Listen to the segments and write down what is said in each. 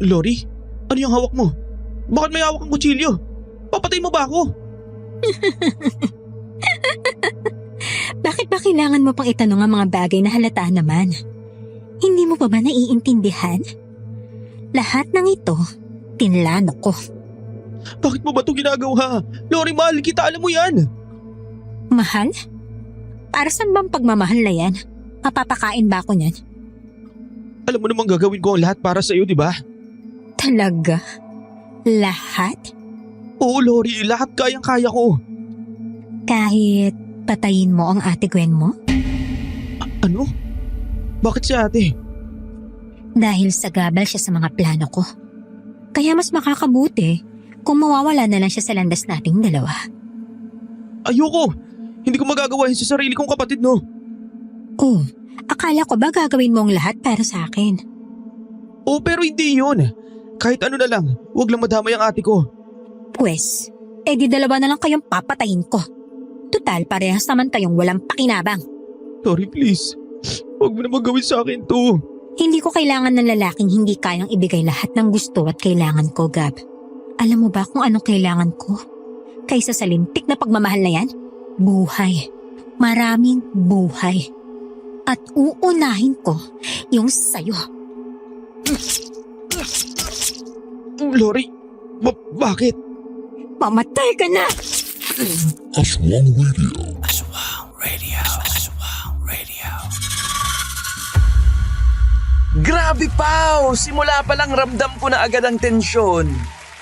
Lori? Ano yung hawak mo? Bakit may hawak kang kutsilyo? Papatay mo ba ako? Bakit ba kailangan mo pang itanong ang mga bagay na halata naman? Hindi mo pa ba naiintindihan? Lahat ng ito, tinlano ko. Bakit mo ba ito ginagawa? Lori, mahal kita, alam mo yan. Mahal? Para saan bang pagmamahal na yan? Mapapakain ba ako niyan? Alam mo namang gagawin ko ang lahat para sa'yo, di ba? Talaga? Lahat? Oo, Lori, lahat kayang-kaya ko. Kahit patayin mo ang ate Gwen mo? Ano? Bakit si ate? Dahil sagabal siya sa mga plano ko. Kaya mas makakabuti kung mawawala na lang siya sa landas nating dalawa. Ayoko! Hindi ko magagawa yun sa sarili kong kapatid, no? Oh, akala ko ba gagawin mo ang lahat para sa akin? Oo, pero hindi yun. Kahit ano na lang, huwag lang madamay ang ate ko. Pwes, di dalawa na lang kayong papatayin ko. Tutal, parehas naman tayong walang pakinabang. Lori, please. Huwag mo naman gawin sa akin to. Hindi ko kailangan ng lalaking hindi kayang ibigay lahat ng gusto at kailangan ko, Gab. Alam mo ba kung anong kailangan ko? Kaysa sa lintik na pagmamahal na yan? Buhay. Maraming buhay. At uunahin ko yung sayo. Lori, bakit? Mamatay ka na! Aswang Radio. Grabe, Pao! Simula pa lang ramdam ko na agad ang tensyon.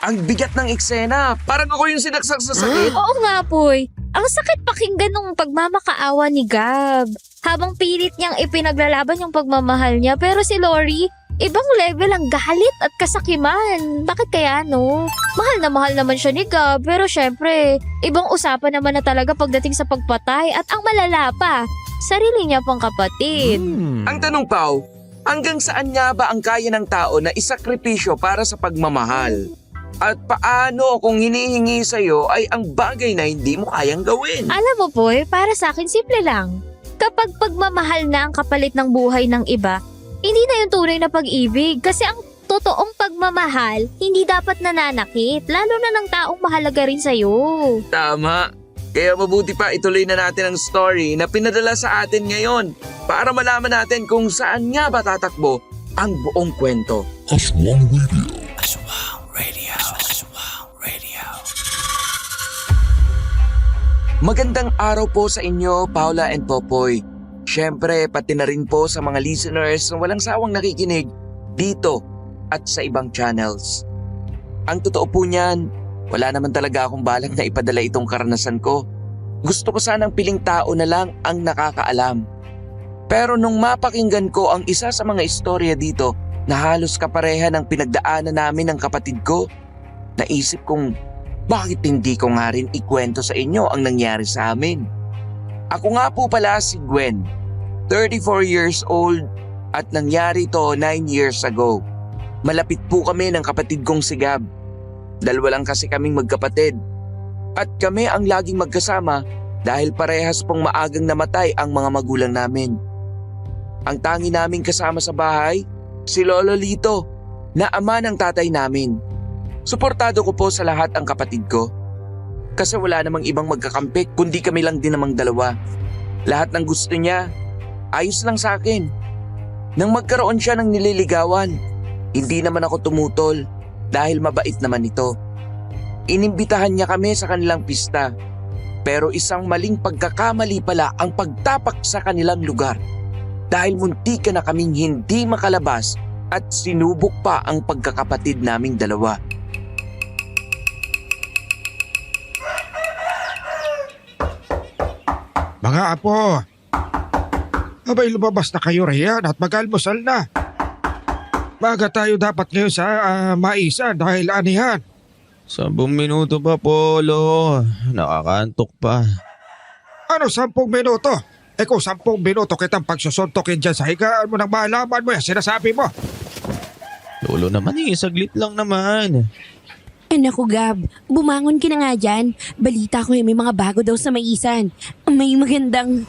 Ang bigat ng eksena. Parang ako yung sinaksak sa sakit. Oo nga, Poy. Ang sakit pakinggan nung pagmamakaawa ni Gab. Habang pilit niyang ipinaglalaban yung pagmamahal niya. Pero si Lori, ibang level ang galit at kasakiman. Bakit kaya, no? Mahal naman siya ni Gab. Pero syempre, ibang usapan naman na talaga pagdating sa pagpatay. At ang malala pa, sarili niya pang kapatid. Ang tanong, Pao, hanggang saan nga ba ang kaya ng tao na isakripisyo para sa pagmamahal? At paano kung hinihingi sa'yo ay ang bagay na hindi mo kayang gawin? Alam mo, Poy, para sa akin simple lang. Kapag pagmamahal na ang kapalit ng buhay ng iba, hindi na yung tunay na pag-ibig. Kasi ang totoong pagmamahal, hindi dapat nananakit. Lalo na ng taong mahalaga rin sa'yo. Tama. Kaya mabuti pa ituloy na natin ang story na pinadala sa atin ngayon para malaman natin kung saan nga ba tatakbo ang buong kwento. Aswang Radio. Magandang araw po sa inyo, Paula and Popoy. Siyempre, pati na rin po sa mga listeners na walang sawang nakikinig dito at sa ibang channels. Ang totoo po niyan, wala naman talaga akong balak na ipadala itong karanasan ko. Gusto ko sanang piling tao na lang ang nakakaalam. Pero nung mapakinggan ko ang isa sa mga istorya dito na halos kapareha ng pinagdaanan namin ng kapatid ko, naisip kong bakit hindi ko nga rin ikwento sa inyo ang nangyari sa amin. Ako nga po pala si Gwen, 34 years old at nangyari to 9 years ago. Malapit po kami ng kapatid kong si Gab. Dalawa lang kasi kaming magkapatid. At kami ang laging magkasama dahil parehas pong maagang namatay ang mga magulang namin. Ang tangi naming kasama sa bahay, si Lolo Lito, na ama ng tatay namin. Suportado ko po sa lahat ang kapatid ko. Kasi wala namang ibang magkakampik kundi kami lang din namang dalawa. Lahat ng gusto niya, ayos lang sa akin. Nang magkaroon siya ng nililigawan, hindi naman ako tumutol dahil mabait naman ito. Inimbitahan niya kami sa kanilang pista. Pero isang maling pagkakamali pala ang pagtapak sa kanilang lugar. Dahil muntika na kaming hindi makalabas at sinubok pa ang pagkakapatid naming dalawa. Mga apo, abay lumabas na kayo riyan at mag-almusal na. Baga tayo dapat ngayon sa maisan dahil anihan. 10 minuto pa, Polo. Nakakantok pa. Ano 10 minuto? Kung 10 minuto kitang pagsusuntokin dyan sa higaan mo nang malaman mo yan sinasabi mo. Lolo naman saglit lang naman. Naku Gab, bumangon ka na nga dyan. Balita ko may mga bago daw sa maisan. May magandang...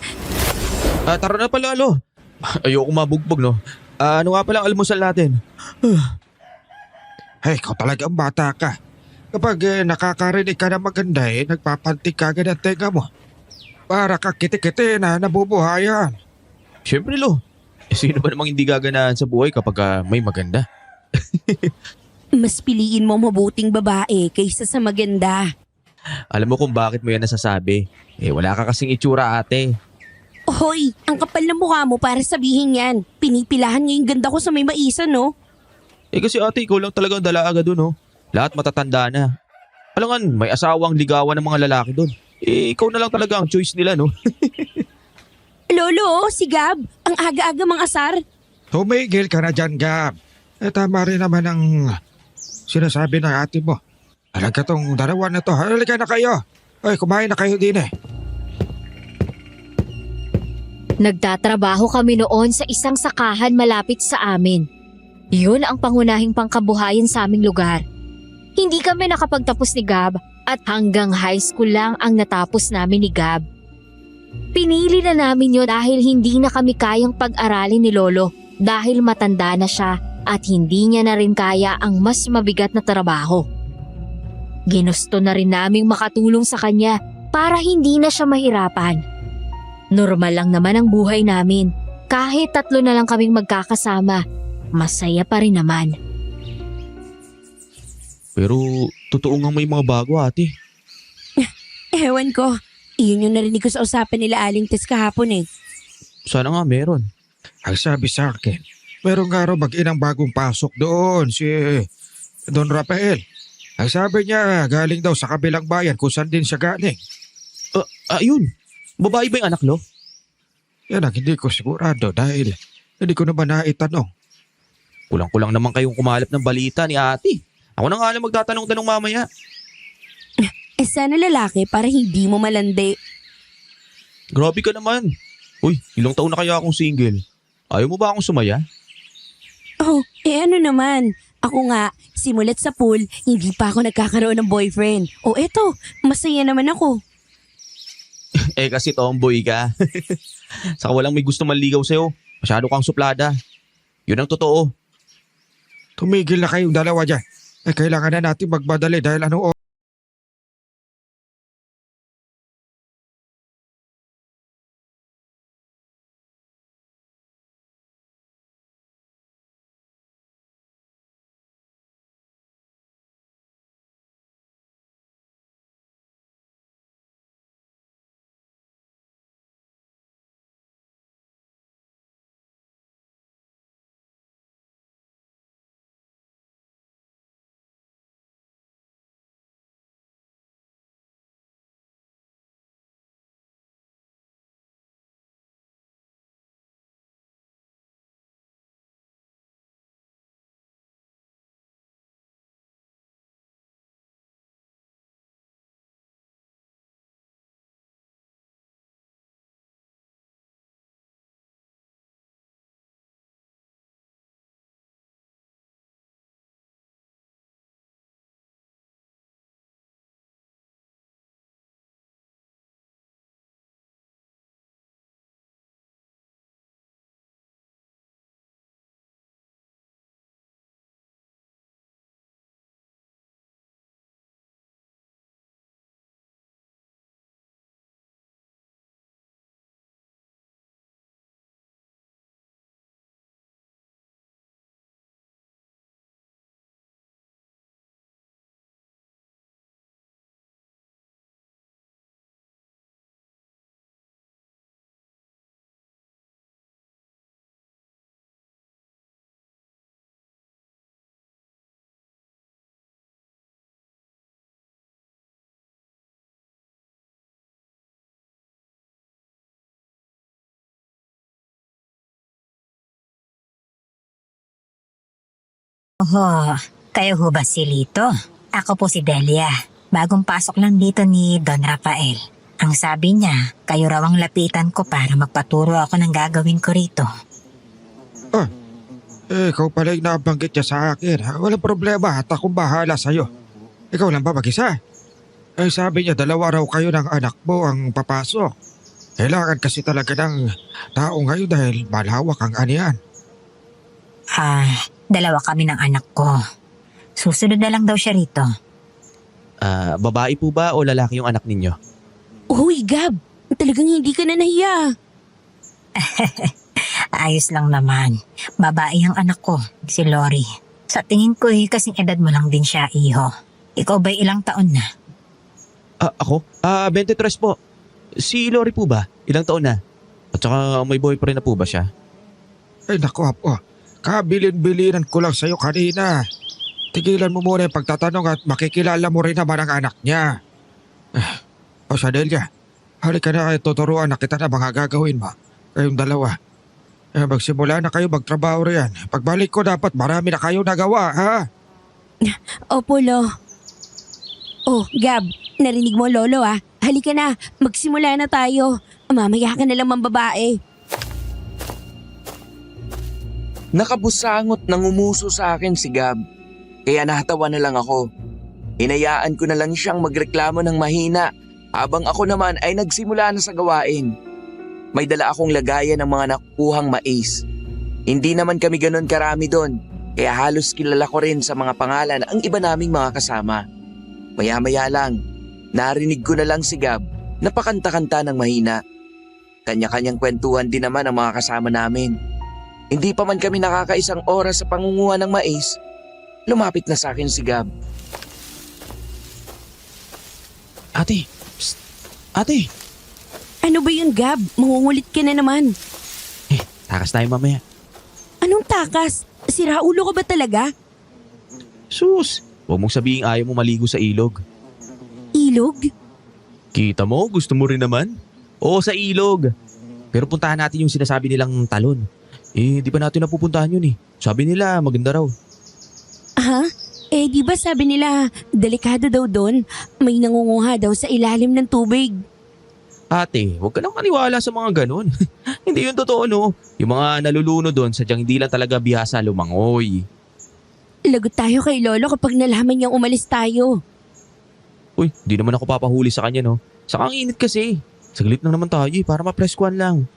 Tara na pala, Lolo. Ayoko mabugbog, no? Ano nga pala ang almusal natin? Ay, ikaw talaga ang bata ka. Kapag nakakarinig ka na maganda nagpapantig ka agad ang tenga mo. Para ka kiti-kiti na nabubuhayan. Siyempre lo. Sino ba namang hindi gaganahan sa buhay kapag may maganda? Mas piliin mo mabuting babae kaysa sa maganda. Alam mo kung bakit mo yan nasasabi. Wala ka kasing itsura ate. Hoy, ang kapal ng mukha mo para sabihin yan. Pinipilahan niya yung ganda ko sa may maisan, no? Kasi ate, ikaw lang talaga ang dalaga dun, oh. Lahat matatanda na. Alangan, may asawang ligawan ng mga lalaki dun. Ikaw na lang talaga ang choice nila, no? Lolo, si Gab, ang aga-aga mang asar. Tumigil ka na dyan, Gab. Tama rin naman ang sinasabi ng ate mo. Talaga tong dalawa na to. Halika na kayo. Ay, kumain na kayo din Nagtatrabaho kami noon sa isang sakahan malapit sa amin. Yun ang pangunahing pangkabuhayan sa aming lugar. Hindi kami nakapagtapos ni Gab at hanggang high school lang ang natapos namin ni Gab. Pinili na namin yun dahil hindi na kami kayang pag-aralin ni Lolo dahil matanda na siya at hindi niya na rin kaya ang mas mabigat na trabaho. Ginusto na rin naming makatulong sa kanya para hindi na siya mahirapan. Normal lang naman ang buhay namin. Kahit 3 na lang kaming magkakasama, masaya pa rin naman. Pero totoo nga may mga bago ate. Ewan ko. Iyon yung narinig ko sa usapan nila Aling Tess kahapon Sana nga meron. Ang sabi sa akin, meron nga raw mag-inang bagong pasok doon, si Don Rafael. Ang sabi niya, galing daw sa kabilang bayan kung saan din siya galing. Ayun. Babae ba yung anak lo? Yan ang hindi ko sigurado dahil hindi ko naman naitanong. Kulang-kulang naman kayong kumalap ng balita ni ate. Ako na nga lang magtatanong-tanong mamaya. Sana lalaki para hindi mo malandi. Grabe ka naman. Uy, ilang taon na kaya akong single. Ayaw mo ba akong sumaya? Oh, ano naman? Ako nga, simulat sa pool, hindi pa ako nagkakaroon ng boyfriend. O eto, masaya naman ako. Kasi tomboy ka. Saka walang may gusto manligaw sa'yo. Masyado kang suplada. Yun ang totoo. Tumigil na kayong dalawa dyan. Kailangan na natin magmadali dahil anong Oh, kayo ho ba si Lito? Ako po si Delia. Bagong pasok lang dito ni Don Rafael. Ang sabi niya, kayo raw ang lapitan ko para magpaturo ako ng gagawin ko rito. ikaw pala yung nabanggit niya sa akin. Walang problema at akong bahala sa'yo. Ikaw lang ba mag-isa? Sabi niya 2 raw kayo ng anak mo ang papasok. Kailangan kasi talaga ng tao ngayon dahil malawak ang anihan. 2 kami ng anak ko. Susunod na lang daw siya rito. Babae po ba o lalaki yung anak ninyo? Uy, Gab, talagang hindi ka na nahiya. Ayos lang naman. Babae ang anak ko, si Lori. Sa tingin ko kasing edad mo lang din siya, iho. Ikaw ba'y ilang taon na? Ako? 23 po. Si Lori po ba? Ilang taon na? At saka may boyfriend na po ba siya? Ay naku Apo, kabilin-bilinan ko lang sa'yo kanina. Tigilan mo muna yung pagtatanong at makikilala mo rin naman ang anak niya. O Sadelia, halika na kayo, tuturuan na kita na mga gagawin mo. Kayong dalawa. Magsimula na kayo magtrabaho riyan. Pagbalik ko dapat marami na kayo nagawa, ha? Opo, Lo. Oh, Gab, narinig mo Lolo ah. Halika na, magsimula na tayo. Mamaya ka na lang mambabae. Nakabusangot nang umuso sa akin si Gab. Kaya nahatawa na lang ako. Hinayaan ko na lang siyang magreklamo ng mahina habang ako naman ay nagsimula na sa gawain. May dala akong lagayan ng mga nakukuhang mais. Hindi naman kami ganon karami doon, kaya halos kilala ko rin sa mga pangalan ang iba naming mga kasama. Maya-maya lang, narinig ko na lang si Gab na pakanta-kanta ng mahina. Kanya-kanyang kwentuhan din naman ang mga kasama namin. Hindi pa man kami nakakaisang oras sa pangunguha ng mais, lumapit na sa akin si Gab. Ate! Psst! Ate! Ano ba yun, Gab? Mangungulit ka na naman. Takas tayo mamaya. Anong takas? Sira ulo ka ba talaga? Sus! Huwag mong sabihin ayaw mo maligo sa ilog. Ilog? Kita mo? Gusto mo rin naman? Oo, sa ilog. Pero puntahan natin yung sinasabi nilang talon. Di pa natin napupuntahan yun eh. Sabi nila maganda raw. Ha? Di ba sabi nila, delikado daw doon? May nangunguha daw sa ilalim ng tubig. Ate, huwag ka nang maniwala sa mga ganun. Hindi yun totoo no. Yung mga naluluno doon sadyang hindi lang talaga bihasa lumangoy. Lagot tayo kay Lolo kapag nalaman niyang umalis tayo. Uy, di naman ako papahuli sa kanya no. Saka ang init kasi. Saglit lang naman tayo para mapreskuhan lang.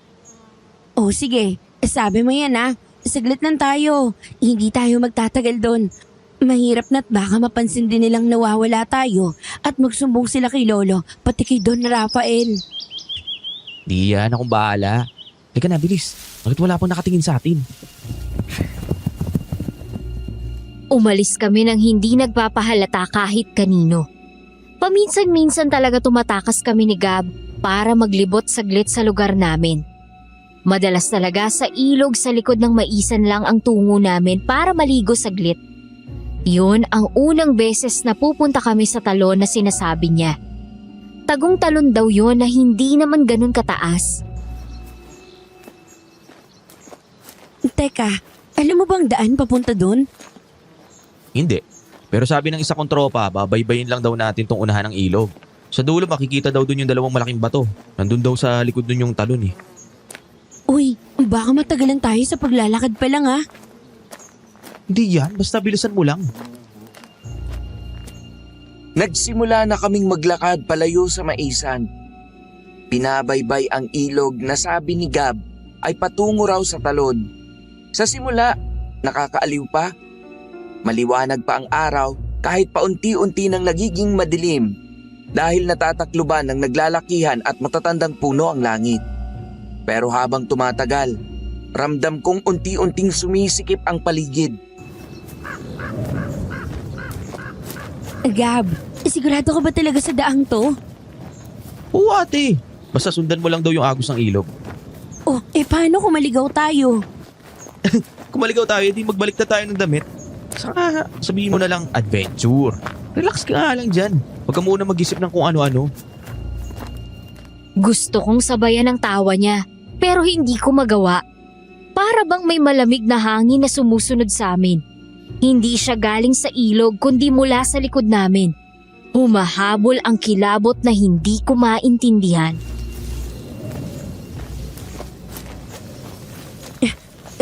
Oh sige, sabi mo yan ah. Saglit lang tayo. Hindi tayo magtatagal doon. Mahirap na't baka mapansin din nilang nawawala tayo at magsumbong sila kay Lolo pati kay Don Rafael. Di yan akong bahala. Teka na, bilis. Bakit wala pang nakatingin sa atin? Umalis kami nang hindi nagpapahalata kahit kanino. Paminsan-minsan talaga tumatakas kami ni Gab para maglibot saglit sa lugar namin. Madalas talaga sa ilog sa likod ng maisan lang ang tungo namin para maligo saglit. Yun ang unang beses na pupunta kami sa talon na sinasabi niya. Tagong talon daw yun na hindi naman ganun kataas. Teka, alam mo bang daan papunta doon? Hindi. Pero sabi ng isa kong tropa, babaybayin lang daw natin tong unahan ng ilog. Sa dulo makikita daw dun yung dalawang malaking bato. Nandun daw sa likod dun yung talon eh. Uy, baka matagalan tayo sa paglalakad pa lang ah. Hindi yan, basta bilisan mo lang. Nagsimula na kaming maglakad palayo sa maisan. Pinabaybay ang ilog na sabi ni Gab ay patungo raw sa talon. Sa simula, nakakaaliw pa. Maliwanag pa ang araw kahit paunti-unti nang nagiging madilim dahil natatakluban ng naglalakihan at matatandang puno ang langit. Pero habang tumatagal, ramdam kong unti-unting sumisikip ang paligid. Gab, sigurado ka ba talaga sa daang to? Oo ate, basta sundan mo lang daw yung agos ng ilog. Oh, paano kung maligaw tayo? Kung maligaw tayo, di magbalik na tayo ng damit. Saka sabihin mo na lang adventure. Relax ka nga lang dyan. Huwag ka muna mag-isip ng kung ano-ano. Gusto kong sabayan ang tawa niya, pero hindi ko magawa. Para bang may malamig na hangin na sumusunod sa amin. Hindi siya galing sa ilog kundi mula sa likod namin. Humahabol ang kilabot na hindi ko maintindihan.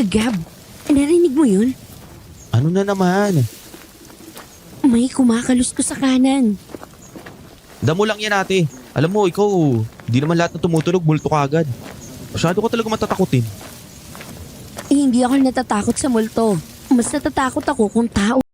Gab, narinig mo yun? Ano na naman? May kumakalos ko sa kanan. Damo lang yan ate. Alam mo, ikaw, di naman lahat na tumutunog, multo ka agad. Masyado ka talaga matatakutin. Hindi ako natatakot sa multo. Mas natatakot ako kung tao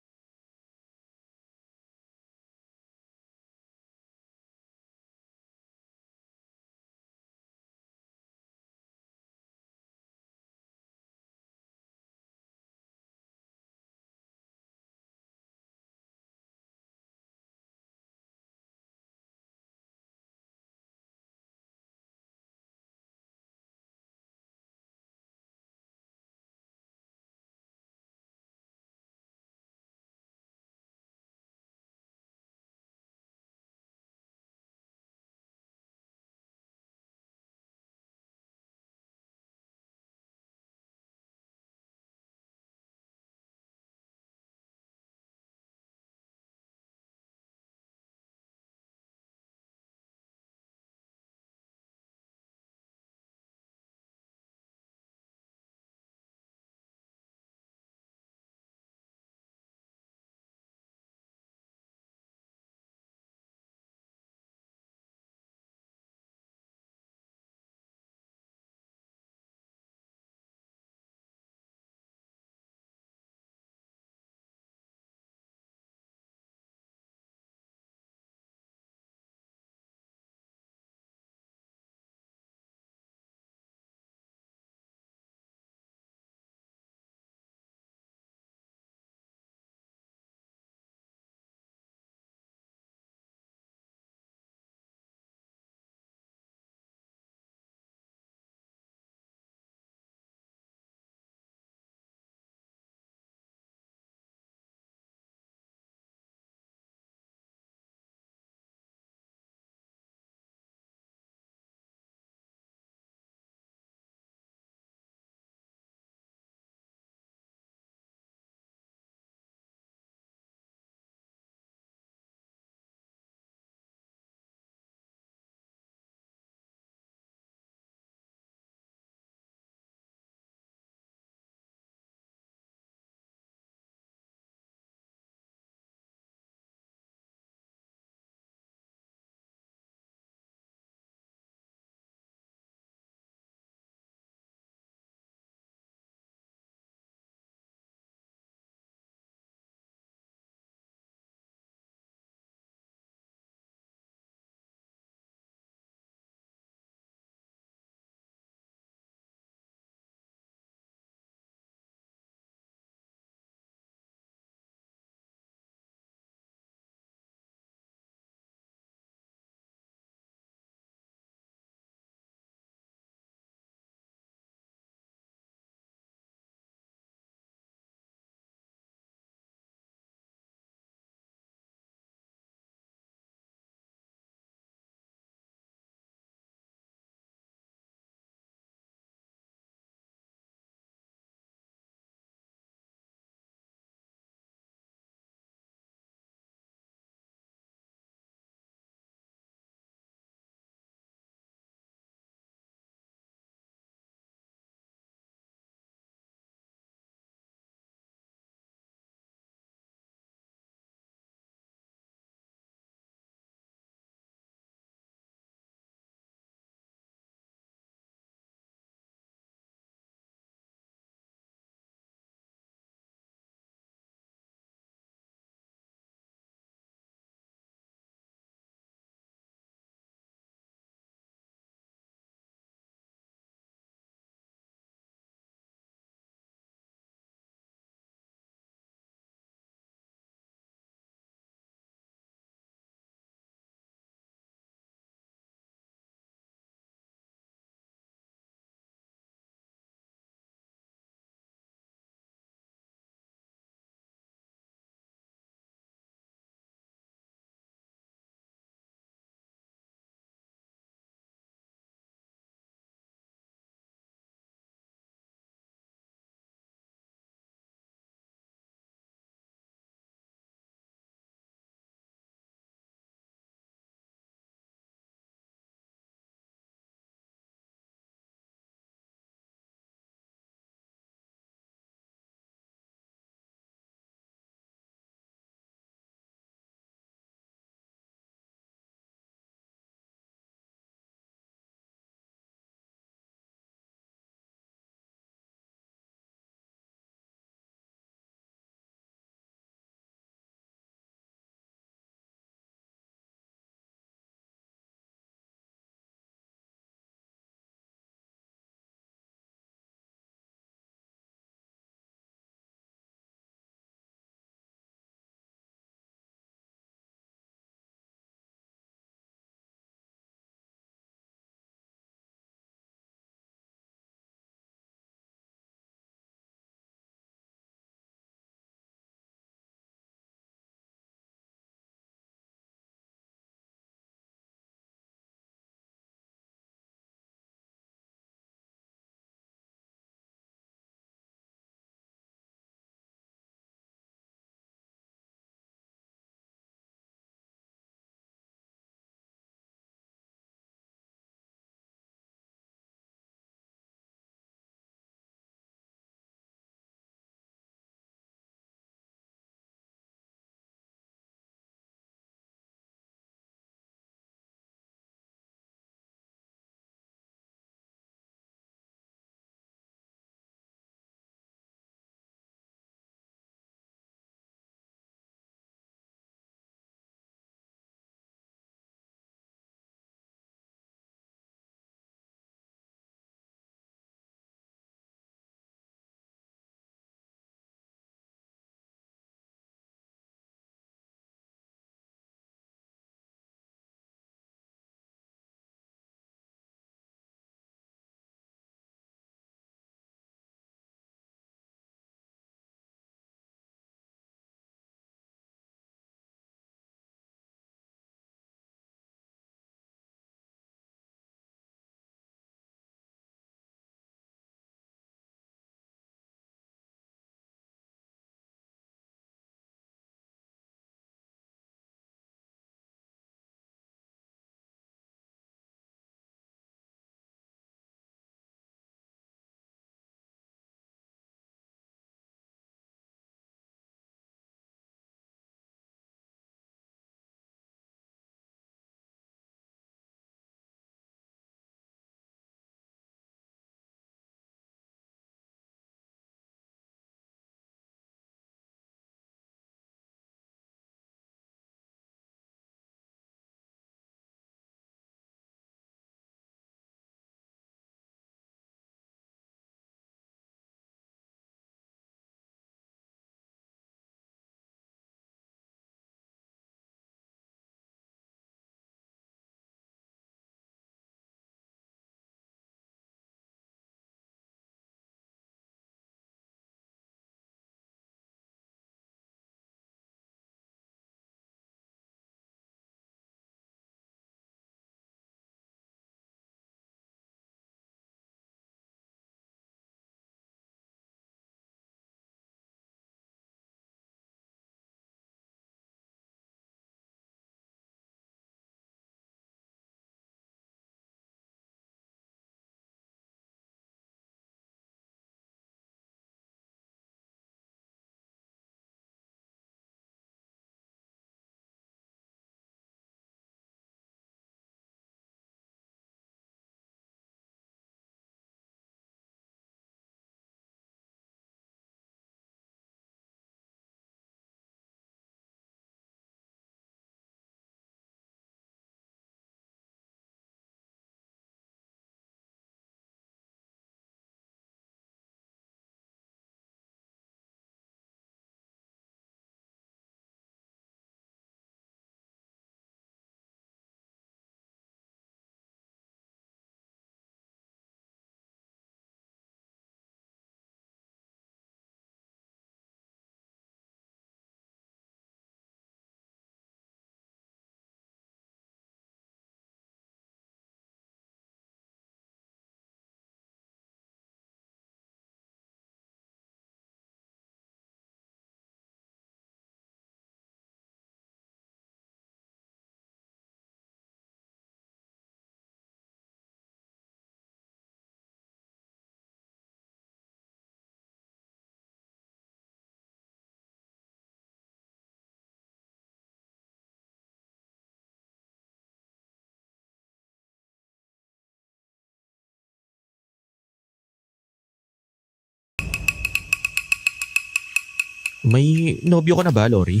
May nobyo ka na ba, Lori?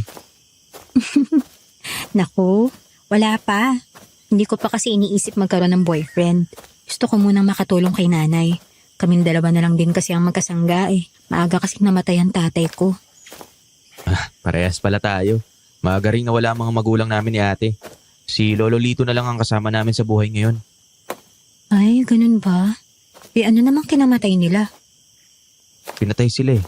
Naku, wala pa. Hindi ko pa kasi iniisip magkaroon ng boyfriend. Gusto ko munang makatulong kay nanay. Kaming dalawa na lang din kasi ang magkasangga eh. Maaga kasing namatay ang tatay ko. Parehas pala tayo. Maaga rin nawala ang mga magulang namin ni ate. Si Lolo Lito na lang ang kasama namin sa buhay ngayon. Ay, ganun ba? Eh ano namang kinamatay nila? Pinatay sila eh.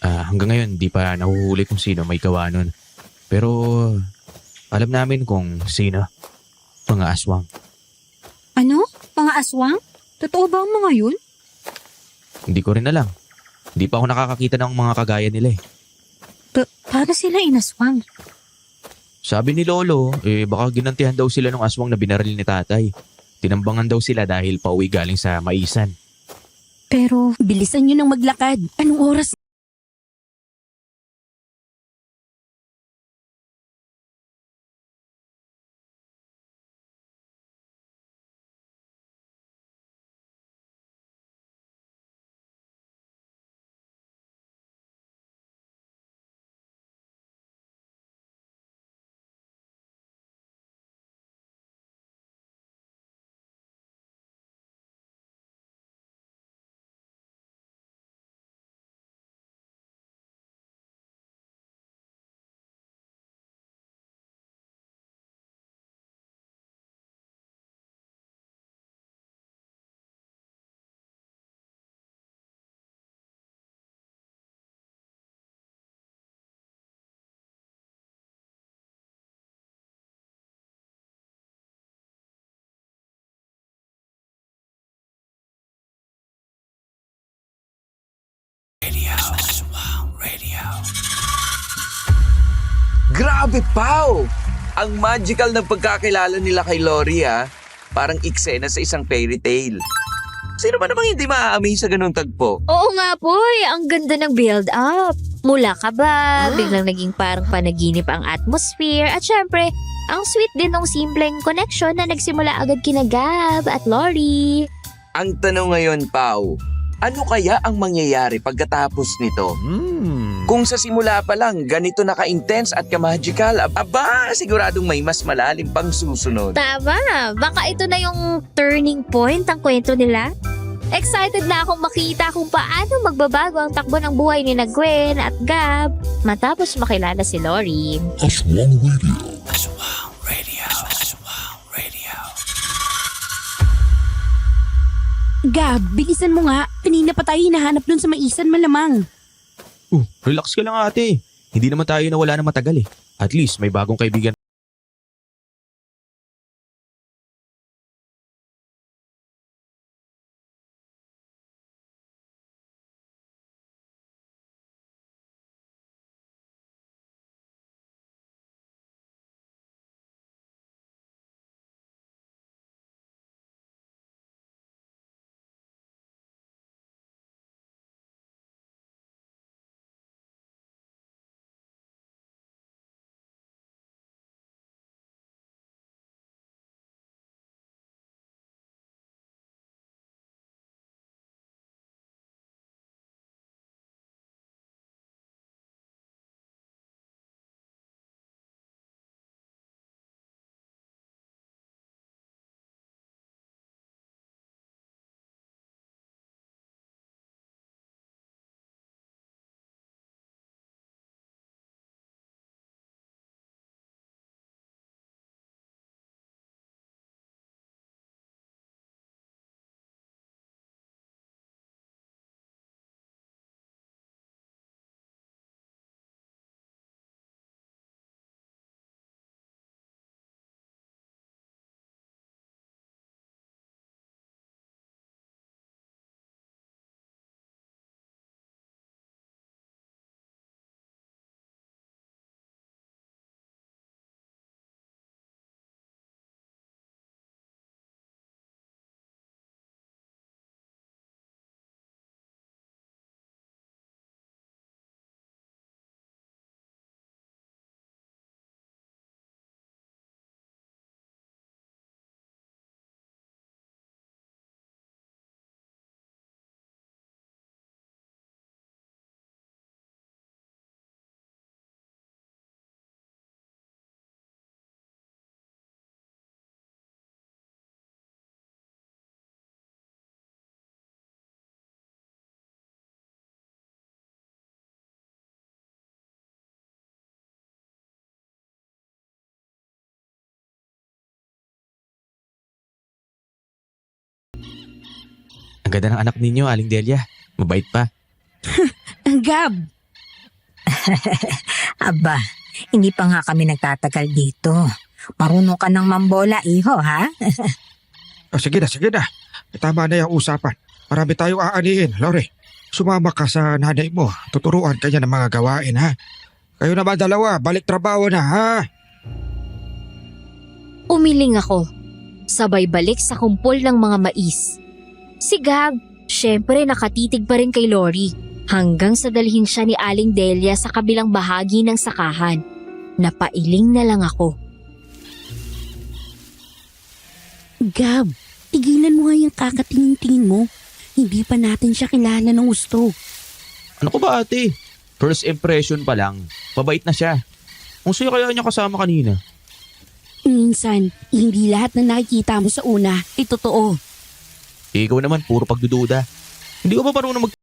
Hanggang ngayon, di pa nahuhuli kung sino may gawa nun. Pero alam namin kung sino. Mga aswang. Ano? Mga aswang? Totoo ba ang mga yun? Hindi ko rin alam. Hindi pa ako nakakakita ng mga kagaya nila eh. Paano sila inaswang? Sabi ni Lolo, baka ginantihan daw sila ng aswang na binaril ni tatay. Tinambangan daw sila dahil pauwi galing sa maisan. Pero Bilisan nyo nang maglakad. Anong oras? Grabe, Pao! Ang magical ng pagkakilala nila kay Lori parang eksena sa isang fairy tale. Sino ba namang hindi maaamay sa ganung tagpo? Oo nga Poy, ang ganda ng build-up. Mula ka ba, biglang naging parang panaginip ang atmosphere, at syempre, ang sweet din ng simpleng connection na nagsimula agad kina Gab at Lori. Ang tanong ngayon, Pao, ano kaya ang mangyayari pagkatapos nito? Kung sa simula pa lang ganito na ka-intense at ka-magical, aba, siguradong may mas malalim pang susunod. Tama, baka ito na yung turning point ang kwento nila. Excited na akong makita kung paano magbabago ang takbo ng buhay ni Gwen at Gab matapos makilala si Lori. Aswang Radio. Gab, bilisan mo nga. Kanina pa tayo hinahanap dun sa maisan malamang. Relax ka lang ate. Hindi naman tayo nawala na matagal eh. At least may bagong kaibigan Ang ganda ng anak ninyo, Aling Delia. Mabait pa. Gab, Aba, hindi pa nga kami nagtatagal dito. Marunong ka ng mambola, iho, ha? Sige na, sige na. Tama na yung usapan. Marami tayong aanihin, Lori. Sumama ka sa nanay mo. Tuturuan ka niya ng mga gawain, ha? Kayo naman dalawa, balik trabaho na, ha? Umiling ako. Sabay balik sa kumpol ng mga mais. Si Gab, syempre nakatitig pa rin kay Lori hanggang sa dalhin siya ni Aling Delia sa kabilang bahagi ng sakahan. Napailing na lang ako. Gab, tigilan mo nga yung kakatingin-tingin mo. Hindi pa natin siya kilala ng gusto. Ano ko ba ate? First impression pa lang. Mabait na siya. Kung sa'yo kaya niya kasama kanina. Minsan, hindi lahat na nakikita mo sa una ay totoo. Ikaw naman, puro pagdududa. Hindi ko pa marunong mag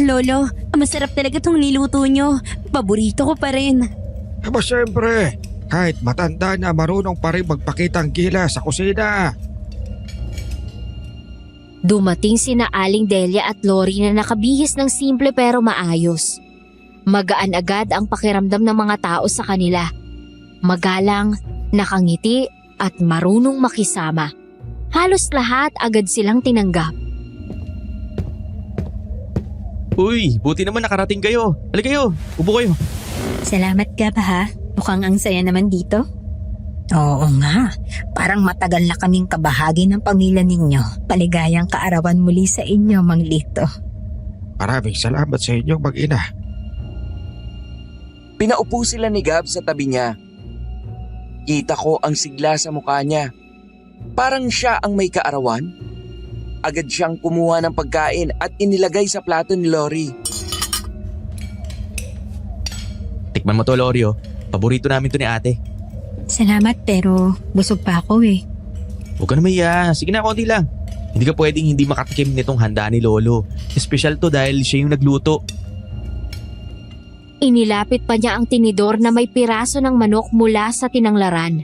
Lolo, masarap talaga tong niluto nyo. Paborito ko pa rin. Aba syempre, kahit matanda na marunong pa rin magpakitang gila sa kusina. Dumating sina Aling Delia at Lori na nakabihis ng simple pero maayos. Magaan agad ang pakiramdam ng mga tao sa kanila. Magalang, nakangiti at marunong makisama. Halos lahat agad silang tinanggap. Uy, buti naman nakarating kayo. Halika kayo, upo kayo. Salamat, Gab, ha? Mukhang ang saya naman dito. Oo nga, parang matagal na kaming kabahagi ng pamilya ninyo. Paligayang kaarawan muli sa inyo, Mang Lito. Maraming salamat sa inyong mag-ina. Pinaupo sila ni Gab sa tabi niya. Kita ko ang sigla sa mukha niya. Parang siya ang may kaarawan. Agad siyang kumuha ng pagkain at inilagay sa plato ni Lori. Tikman mo to, Lori, oh. Paborito namin to ni ate. Salamat, pero busog pa ako eh. Huwag ka na maiya. Sige na, konti lang. Hindi ka pwedeng hindi makatikim nitong handa ni Lolo. Espesyal to dahil siya yung nagluto. Inilapit pa niya ang tinidor na may piraso ng manok mula sa tinanglaran.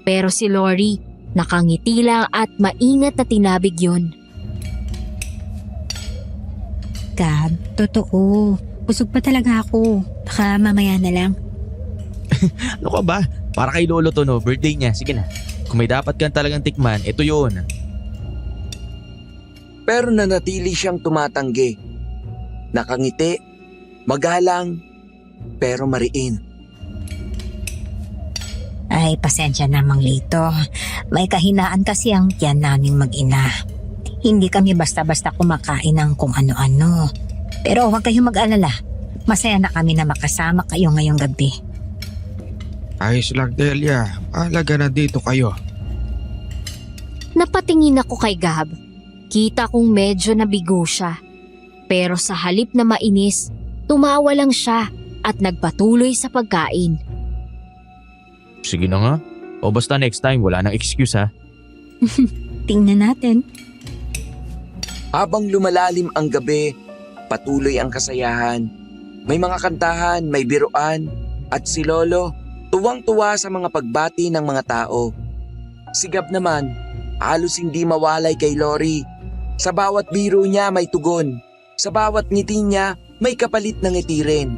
Pero si Lori, nakangiti lang at maingat na tinabig yun. Gab, totoo. Busog pa talaga ako. Baka mamaya na lang. Ano ka ba? Para kay Lolo to, no? Birthday niya. Sige na. Kung may dapat kang talagang tikman, ito yun. Pero nanatili siyang tumatanggi. Nakangiti, magalang, pero mariin. Ay, pasensya na, Mang Lito. May kahinaan kasi ang tiyan naming mag-ina. Hindi kami basta-basta kumakain ng kung ano-ano. Pero huwag kayong mag-alala. Masaya na kami na makasama kayo ngayong gabi. Ayos lang, Delia. Alaga nandito kayo. Napatingin ako kay Gab. Kita kong medyo nabigo siya. Pero sa halip na mainis, tumawa lang siya at nagpatuloy sa pagkain. Sige na nga. O basta next time, wala nang excuse, ha? Tingnan natin. Habang lumalalim ang gabi, patuloy ang kasayahan. May mga kantahan, may biruan, at si Lolo, tuwang-tuwa sa mga pagbati ng mga tao. Si Gab naman, halos hindi mawalay kay Lori. Sa bawat biro niya may tugon. Sa bawat ngiti niya may kapalit ng ngiti rin.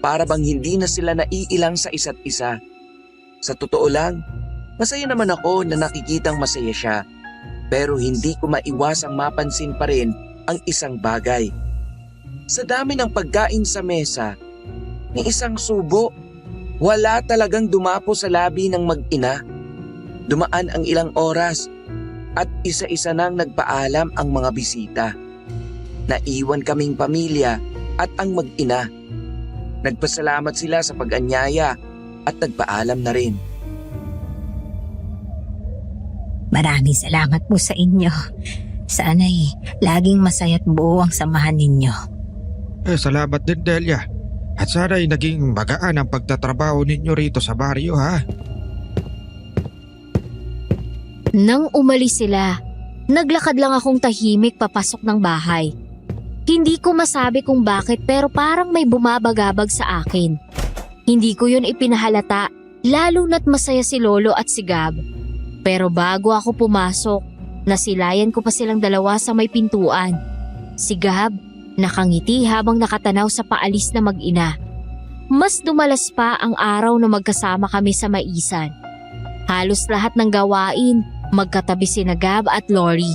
Para bang hindi na sila naiilang sa isa't isa. Sa totoo lang, masaya naman ako na nakikitang masaya siya. Pero hindi ko maiwasang mapansin pa rin ang isang bagay. Sa dami ng pagkain sa mesa, ni isang subo, wala talagang dumapo sa labi ng mag-ina. Dumaan ang ilang oras at isa-isa nang nagpaalam ang mga bisita. Naiwan kaming pamilya at ang mag-ina. Nagpasalamat sila sa pag-anyaya at nagpaalam na rin. Maraming salamat po sa inyo. Sana'y laging masaya at buo ang samahan ninyo. Salamat din, Delia. At sana'y naging magaan ang pagtatrabaho ninyo rito sa baryo, ha? Nang umalis sila, naglakad lang akong tahimik papasok ng bahay. Hindi ko masabi kung bakit pero parang may bumabagabag sa akin. Hindi ko yun ipinahalata, lalo na't masaya si Lolo at si Gab. Pero bago ako pumasok, nasilayan ko pa silang dalawa sa may pintuan. Si Gab, nakangiti habang nakatanaw sa paalis na mag-ina. Mas dumalas pa ang araw na magkasama kami sa maisan. Halos lahat ng gawain, magkatabi sina Gab at Lori.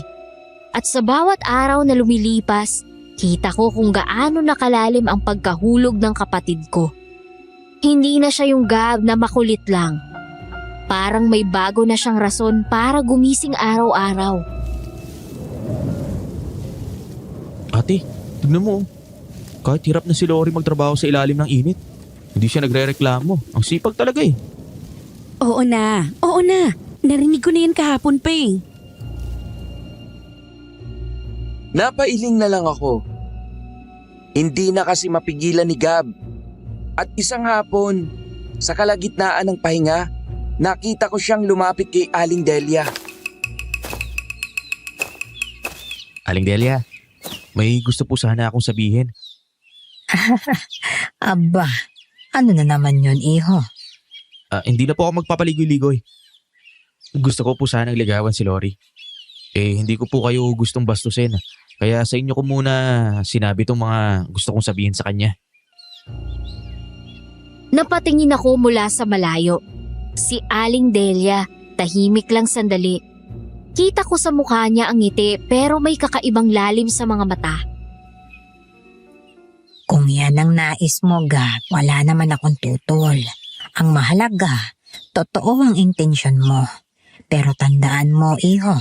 At sa bawat araw na lumilipas, kita ko kung gaano nakalalim ang pagkahulog ng kapatid ko. Hindi na siya yung Gab na makulit lang. Parang may bago na siyang rason para gumising araw-araw. Ate, tignan mo. Kahit hirap na si Lori magtrabaho sa ilalim ng init, hindi siya nagre-reklamo. Ang sipag talaga eh. Oo na. Narinig ko na yan kahapon pa eh. Napailing na lang ako. Hindi na kasi mapigilan ni Gab. At isang hapon, sa kalagitnaan ng pahinga, nakita ko siyang lumapit kay Aling Delia. Aling Delia, May gusto po sana akong sabihin. Aba, ano na naman yun, iho? Hindi na po ako magpapaligoy-ligoy. Gusto ko po sanang ligawan si Lori. Hindi ko po kayo gustong bastusin. Kaya sa inyo ko muna sinabi tong mga gusto kong sabihin sa kanya. Napatingin ako mula sa malayo. Si Aling Delia, tahimik lang sandali. Kita ko sa mukha niya ang ngiti pero may kakaibang lalim sa mga mata. Kung yan ang nais mo, Gab, wala naman akong tutol. Ang mahalaga, totoo ang intensyon mo. Pero tandaan mo, iho,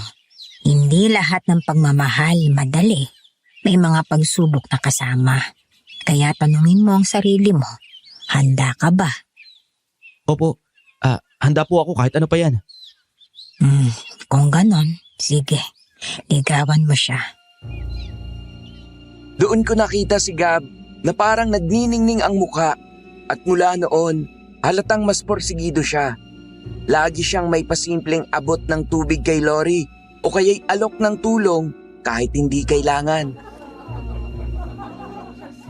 hindi lahat ng pagmamahal madali. May mga pagsubok na kasama. Kaya tanungin mo ang sarili mo, handa ka ba? Opo, handa po ako kahit ano pa yan. Kung ganon, sige, ligawan mo siya. Doon ko nakita si Gab na parang nagniningning ang mukha at mula noon, halatang mas porsigido siya. Lagi siyang may pasimpleng abot ng tubig kay Lori o kaya'y alok ng tulong kahit hindi kailangan.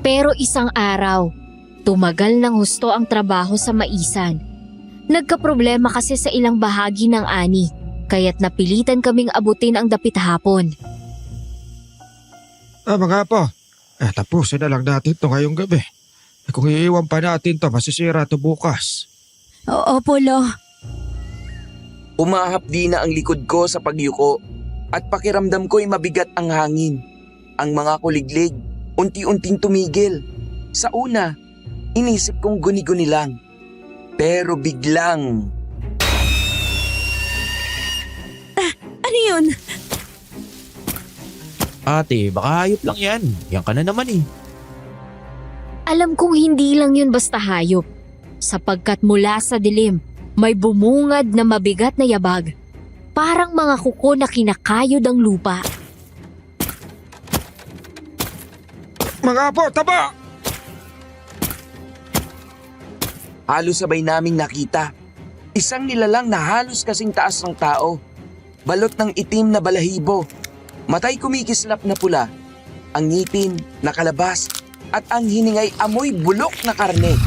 Pero isang araw, tumagal ng husto ang trabaho sa maisan. Nagkaproblema kasi sa ilang bahagi ng ani, kaya't napilitan kaming abutin ang dapit hapon. Mga apo, tapusin na lang natin to ngayong gabi. Kung iiwan pa natin to, masisira to bukas. Opo, Lo. Umahapdi na ang likod ko sa pagyuko at pakiramdam ko'y mabigat ang hangin. Ang mga kuliglig, unti-unting tumigil. Sa una, inisip kong guni-guni lang. Pero biglang... Ano yun? Ate, baka hayop lang yan. Yan ka na naman eh. Alam kong hindi lang yun basta hayop. Sapagkat mula sa dilim, may bumungad na mabigat na yabag. Parang mga kuko na kinakayod ang lupa. Mga apo, taba! Halos sabay naming nakita. Isang nilalang na halos kasing taas ng tao. Balot ng itim na balahibo. Matay kumikislap na pula. Ang ngipin, nakalabas. At ang hiningay amoy bulok na karne.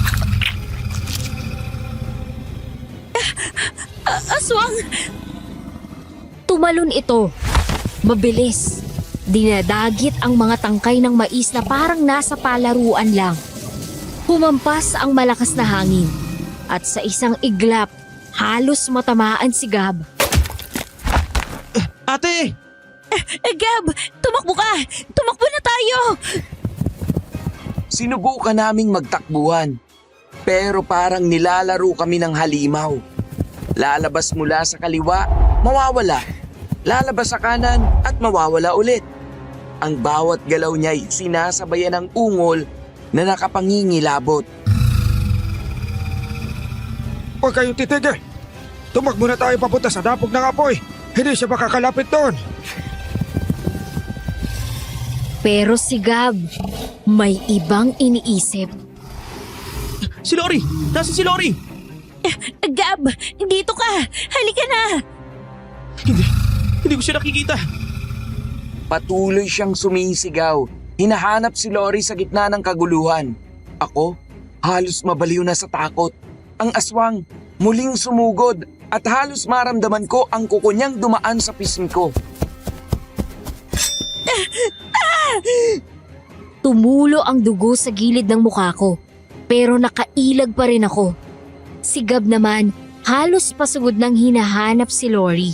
Aswang! Tumalon ito. Mabilis. Dinadagit ang mga tangkay ng mais na parang nasa palaruan lang. Humampas ang malakas na hangin. At sa isang iglap, halos matamaan si Gab. Ate! Gab, tumakbo ka! Tumakbo na tayo! Sinubukan naming magtakbuhan. Pero parang nilalaro kami ng halimaw. Lalabas mula sa kaliwa, mawawala. Lalabas sa kanan at mawawala ulit. Ang bawat galaw niya'y sinasabayan ng ungol na nakapangingilabot. Huwag kayong titigil. Tumakbo na tayo papunta sa dapog ng apoy. Hindi siya makakalapit doon. Pero si Gab, may ibang iniisip. Si Lori! Nasaan si Lori? Gab, dito ka! Halika na! Hindi ko siya nakikita. Patuloy siyang sumisigaw. Hinahanap si Lori sa gitna ng kaguluhan. Ako, halos mabaliw na sa takot. Ang aswang, muling sumugod at halos maramdaman ko ang kuko niyang dumaan sa pisngi ko. Tumulo ang dugo sa gilid ng mukha ko, pero nakailag pa rin ako. Si Gab naman, halos pasugod nang hinahanap si Lori.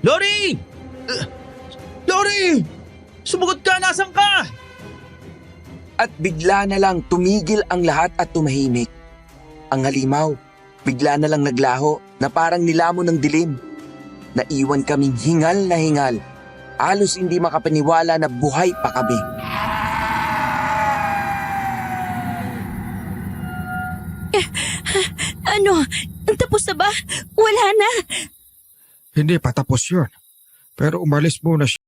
Lori! Lori! Sumugod ka! Nasaan ka? At bigla na lang tumigil ang lahat at tumahimik. Ang halimaw, bigla na lang naglaho na parang nilamon ng dilim. Naiwan kaming hingal na hingal. Halos hindi makapaniwala na buhay pa kami. Ano? Tapos na ba? Wala na? Hindi pa tapos yun. Pero umalis muna siya.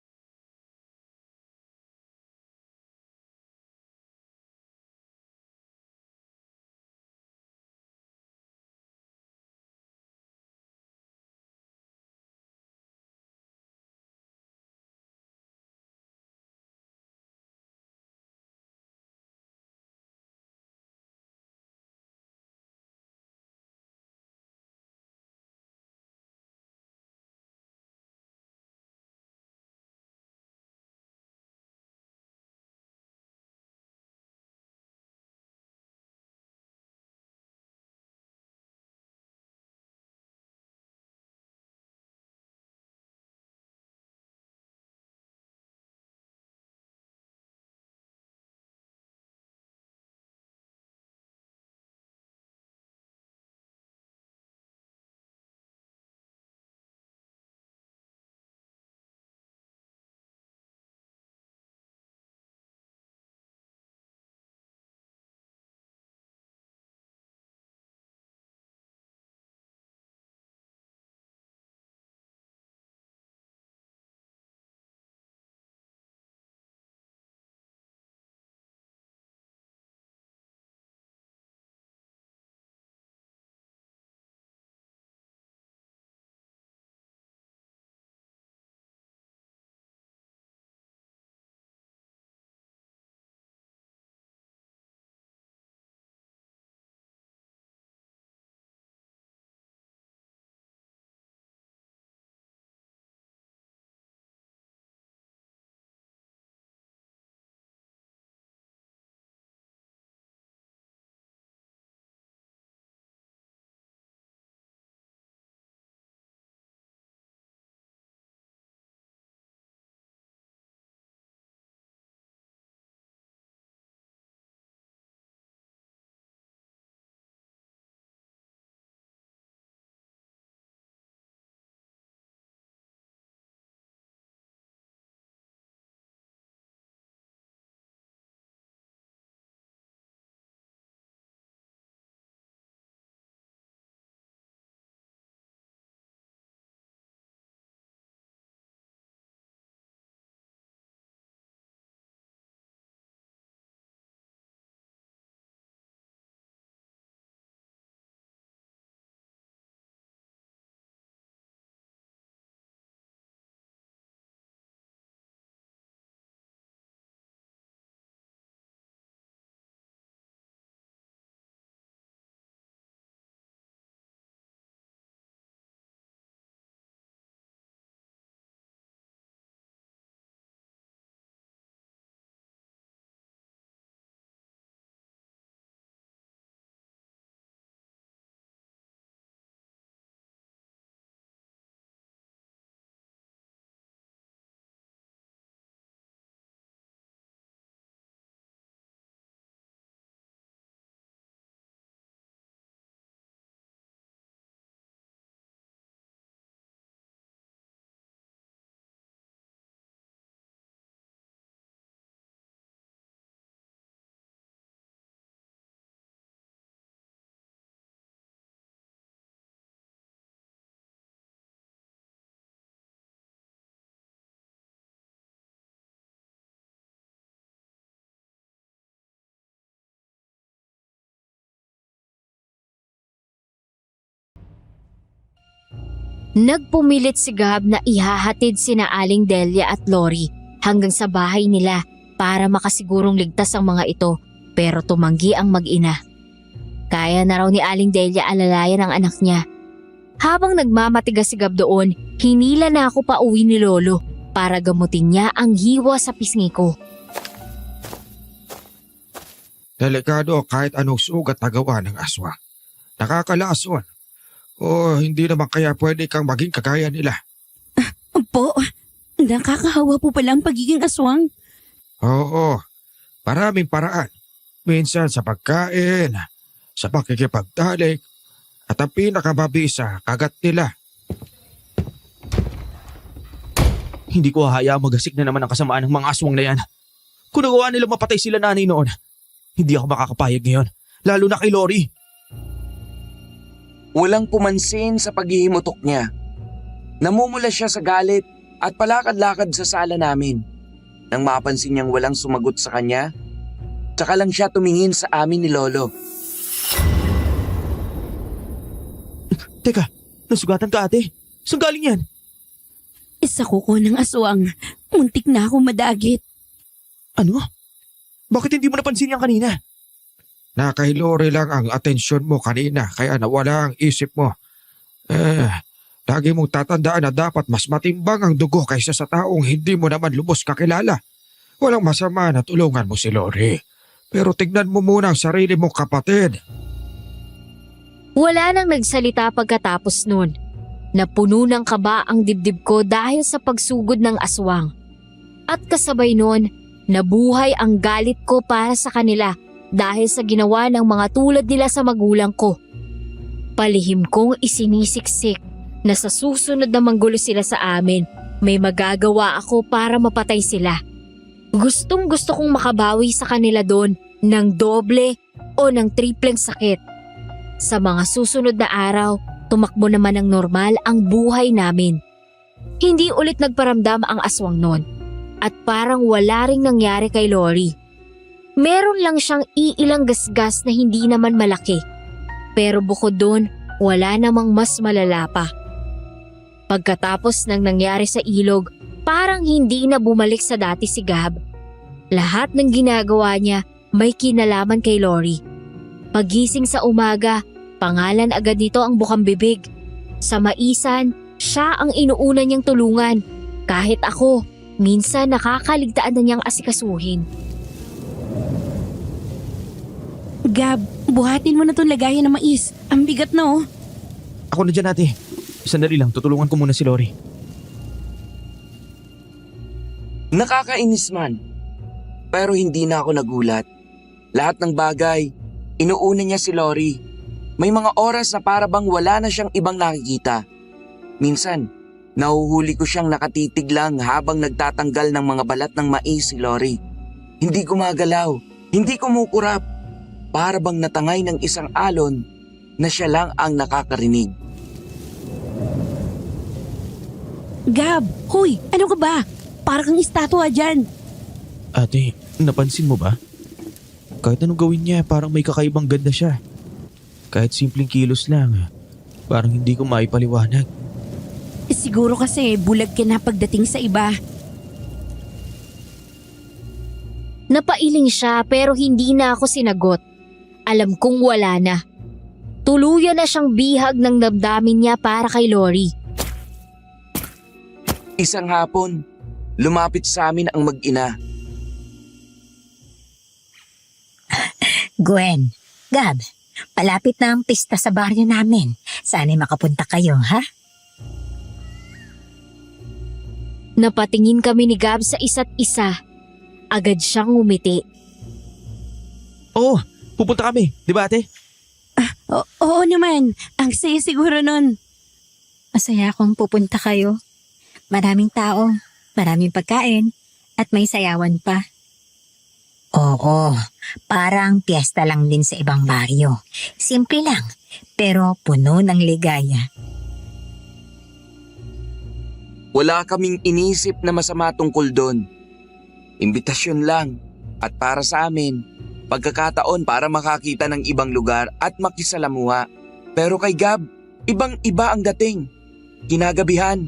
Nagpumilit si Gab na ihahatid sina Aling Delia at Lori hanggang sa bahay nila para makasigurong ligtas ang mga ito, pero tumanggi ang mag-ina. Kaya na raw ni Aling Delia alalayan ang anak niya. Habang nagmamatigas si Gab doon, hinila na ako pa uwi ni Lolo para gamutin niya ang hiwa sa pisngi ko. Delikado kahit anong sugat na gawa ng aswang. Nakakalason. O hindi naman kaya pwede kang maging kagaya nila. Po, nakakahawa po pala ang pagiging aswang. Oo, maraming paraan. Minsan sa pagkain, sa pakikipagtalik, at ang pinakamabisa, kagat nila. Hindi ko hahayaang magasik na naman ang kasamaan ng mga aswang na yan. Kung nagawa nila mapatay sila nanay noon, hindi ako makakapayag ngayon. Lalo na kay Lori. Walang pumansin sa paghihimutok niya. Namumula siya sa galit at palakad-lakad sa sala namin. Nang mapansin niyang walang sumagot sa kanya, tsaka lang siya tumingin sa amin ni Lolo. Teka, nasugatan ka ate. Saan galing yan? Sa kuko ng aswang, muntik na ako madagit. Ano? Bakit hindi mo napansin yan kanina? Na kay Lori lang ang atensyon mo kanina kaya nawala ang isip mo. Lagi mong tatandaan na dapat mas matimbang ang dugo kaysa sa taong hindi mo naman lubos kakilala. Walang masama na tulungan mo si Lori. Pero tignan mo muna ang sarili mong kapatid. Wala nang nagsalita pagkatapos nun. Napuno ng kaba ang dibdib ko dahil sa pagsugod ng aswang. At kasabay nun, nabuhay ang galit ko para sa kanila dahil sa ginawa ng mga tulad nila sa magulang ko. Palihim kong isinisiksik na sa susunod na manggulo sila sa amin, may magagawa ako para mapatay sila. Gustong gusto kong makabawi sa kanila doon ng doble o ng tripleng sakit. Sa mga susunod na araw, tumakbo naman ng normal ang buhay namin. Hindi ulit nagparamdam ang aswang noon at parang wala ring nangyari kay Lori. Meron lang siyang iilang gasgas na hindi naman malaki. Pero bukod doon, wala namang mas malala pa. Pagkatapos ng nangyari sa ilog, parang hindi na bumalik sa dati si Gab. Lahat ng ginagawa niya may kinalaman kay Lori. Pagising sa umaga, pangalan agad nito ang bukang bibig. Sa maisan, siya ang inuuna niyang tulungan. Kahit ako, minsan nakakaligtaan na niyang asikasuhin. Gab, buhatin mo na itong lagayan ng mais. Ang bigat na oh. Ako na dyan ate. Sandali lang, tutulungan ko muna si Lori. Nakakainis man. Pero hindi na ako nagulat. Lahat ng bagay, inuuna niya si Lori. May mga oras na para bang wala na siyang ibang nakikita. Minsan, nahuhuli ko siyang nakatitig lang habang nagtatanggal ng mga balat ng mais si Lori. Hindi gumagalaw, hindi kumukurap. Para bang natangay ng isang alon na siya lang ang nakakarinig. Gab, hoy, ano ka ba? Para kang estatwa dyan. Ate, napansin mo ba? Kahit anong gawin niya, parang may kakaibang ganda siya. Kahit simpleng kilos lang, parang hindi ko maipaliwanag. Siguro kasi bulag ka na pagdating sa iba. Napailing siya pero hindi na ako sinagot. Alam kong wala na. Tuluyan na siyang bihag ng damdamin niya para kay Lori. Isang hapon, lumapit sa amin ang mag-ina. Gwen, Gab, palapit na ang pista sa baryo namin. Sana'y makapunta kayo, ha? Napatingin kami ni Gab sa isa't isa. Agad siyang ngumiti. Oo, pupunta kami, di ba ate? Oo naman, ang saya siguro nun. Masaya akong pupunta kayo. Maraming tao, maraming pagkain, at may sayawan pa. Oo, parang piyesta lang din sa ibang baryo. Simple lang, pero puno ng ligaya. Wala kaming inisip na masama tungkol doon. Imbitasyon lang at para sa amin, pagkakataon para makakita ng ibang lugar at makisalamuha. Pero kay Gab, ibang-iba ang dating. Kinagabihan,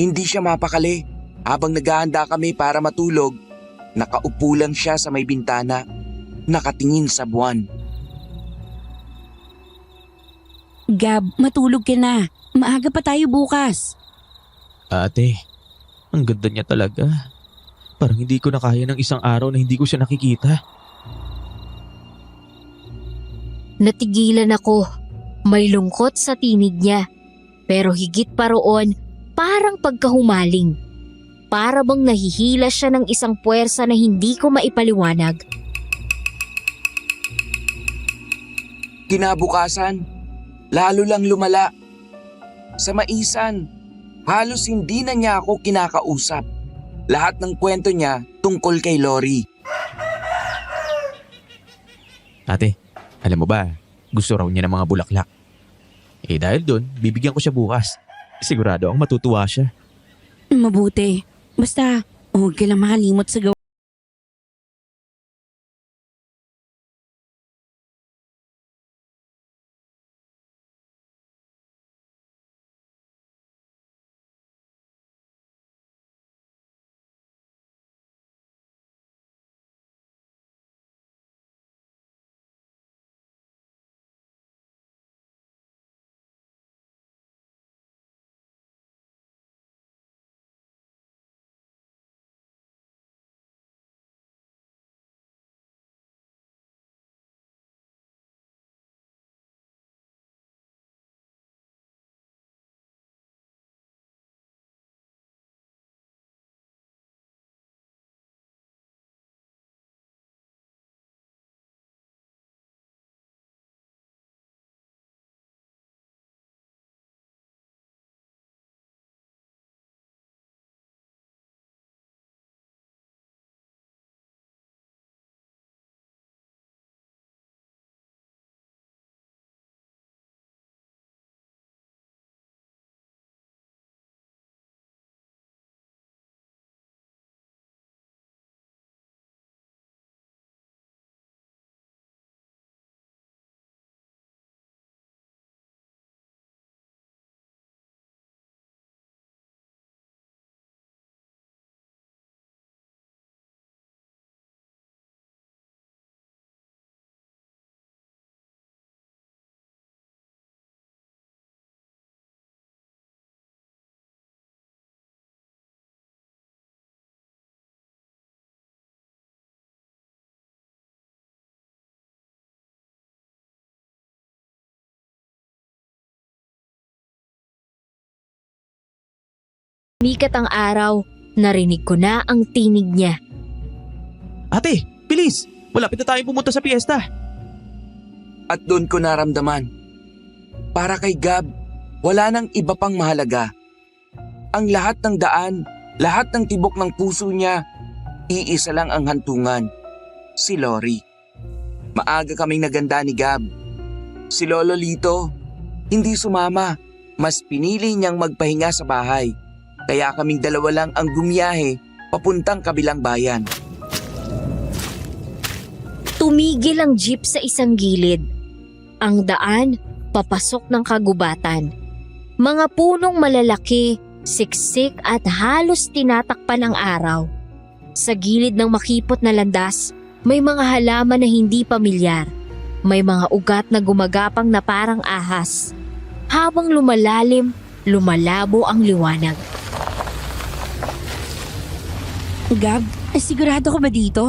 hindi siya mapakali. Habang naghahanda kami para matulog, nakaupo lang siya sa may bintana, nakatingin sa buwan. Gab, matulog ka na. Maaga pa tayo bukas. Ate, ang ganda niya talaga. Parang hindi ko na kaya ng isang araw na hindi ko siya nakikita. Natigilan ako. May lungkot sa tinig niya. Pero higit pa roon, parang pagkahumaling. Para bang nahihila siya ng isang puwersa na hindi ko maipaliwanag. Kinabukasan, lalo lang lumala. Sa maisan, halos hindi na niya ako kinakausap. Lahat ng kwento niya tungkol kay Lori. Ate, alam mo ba, gusto raw niya ng mga bulaklak. Dahil doon, bibigyan ko siya bukas. Sigurado ang matutuwa siya. Mabuti. Basta, huwag ka lang makalimot sa gawa. Mikat ang araw, narinig ko na ang tinig niya. Ate, bilis! Malapit na tayong pumunta sa piyesta. At doon ko naramdaman. Para kay Gab, wala nang iba pang mahalaga. Ang lahat ng daan, lahat ng tibok ng puso niya, iisa lang ang hantungan. Si Lori. Maaga kaming naganda ni Gab. Si Lolo Lito, hindi sumama. Mas pinili niyang magpahinga sa bahay. Kaya kaming dalawa lang ang gumiyahe papuntang kabilang bayan. Tumigil ang jeep sa isang gilid. Ang daan, papasok ng kagubatan. Mga punong malalaki, siksik at halos tinatakpan ng araw. Sa gilid ng makipot na landas, may mga halaman na hindi pamilyar. May mga ugat na gumagapang na parang ahas. Habang lumalalim, lumalabo ang liwanag. Gab, sigurado ka ba dito?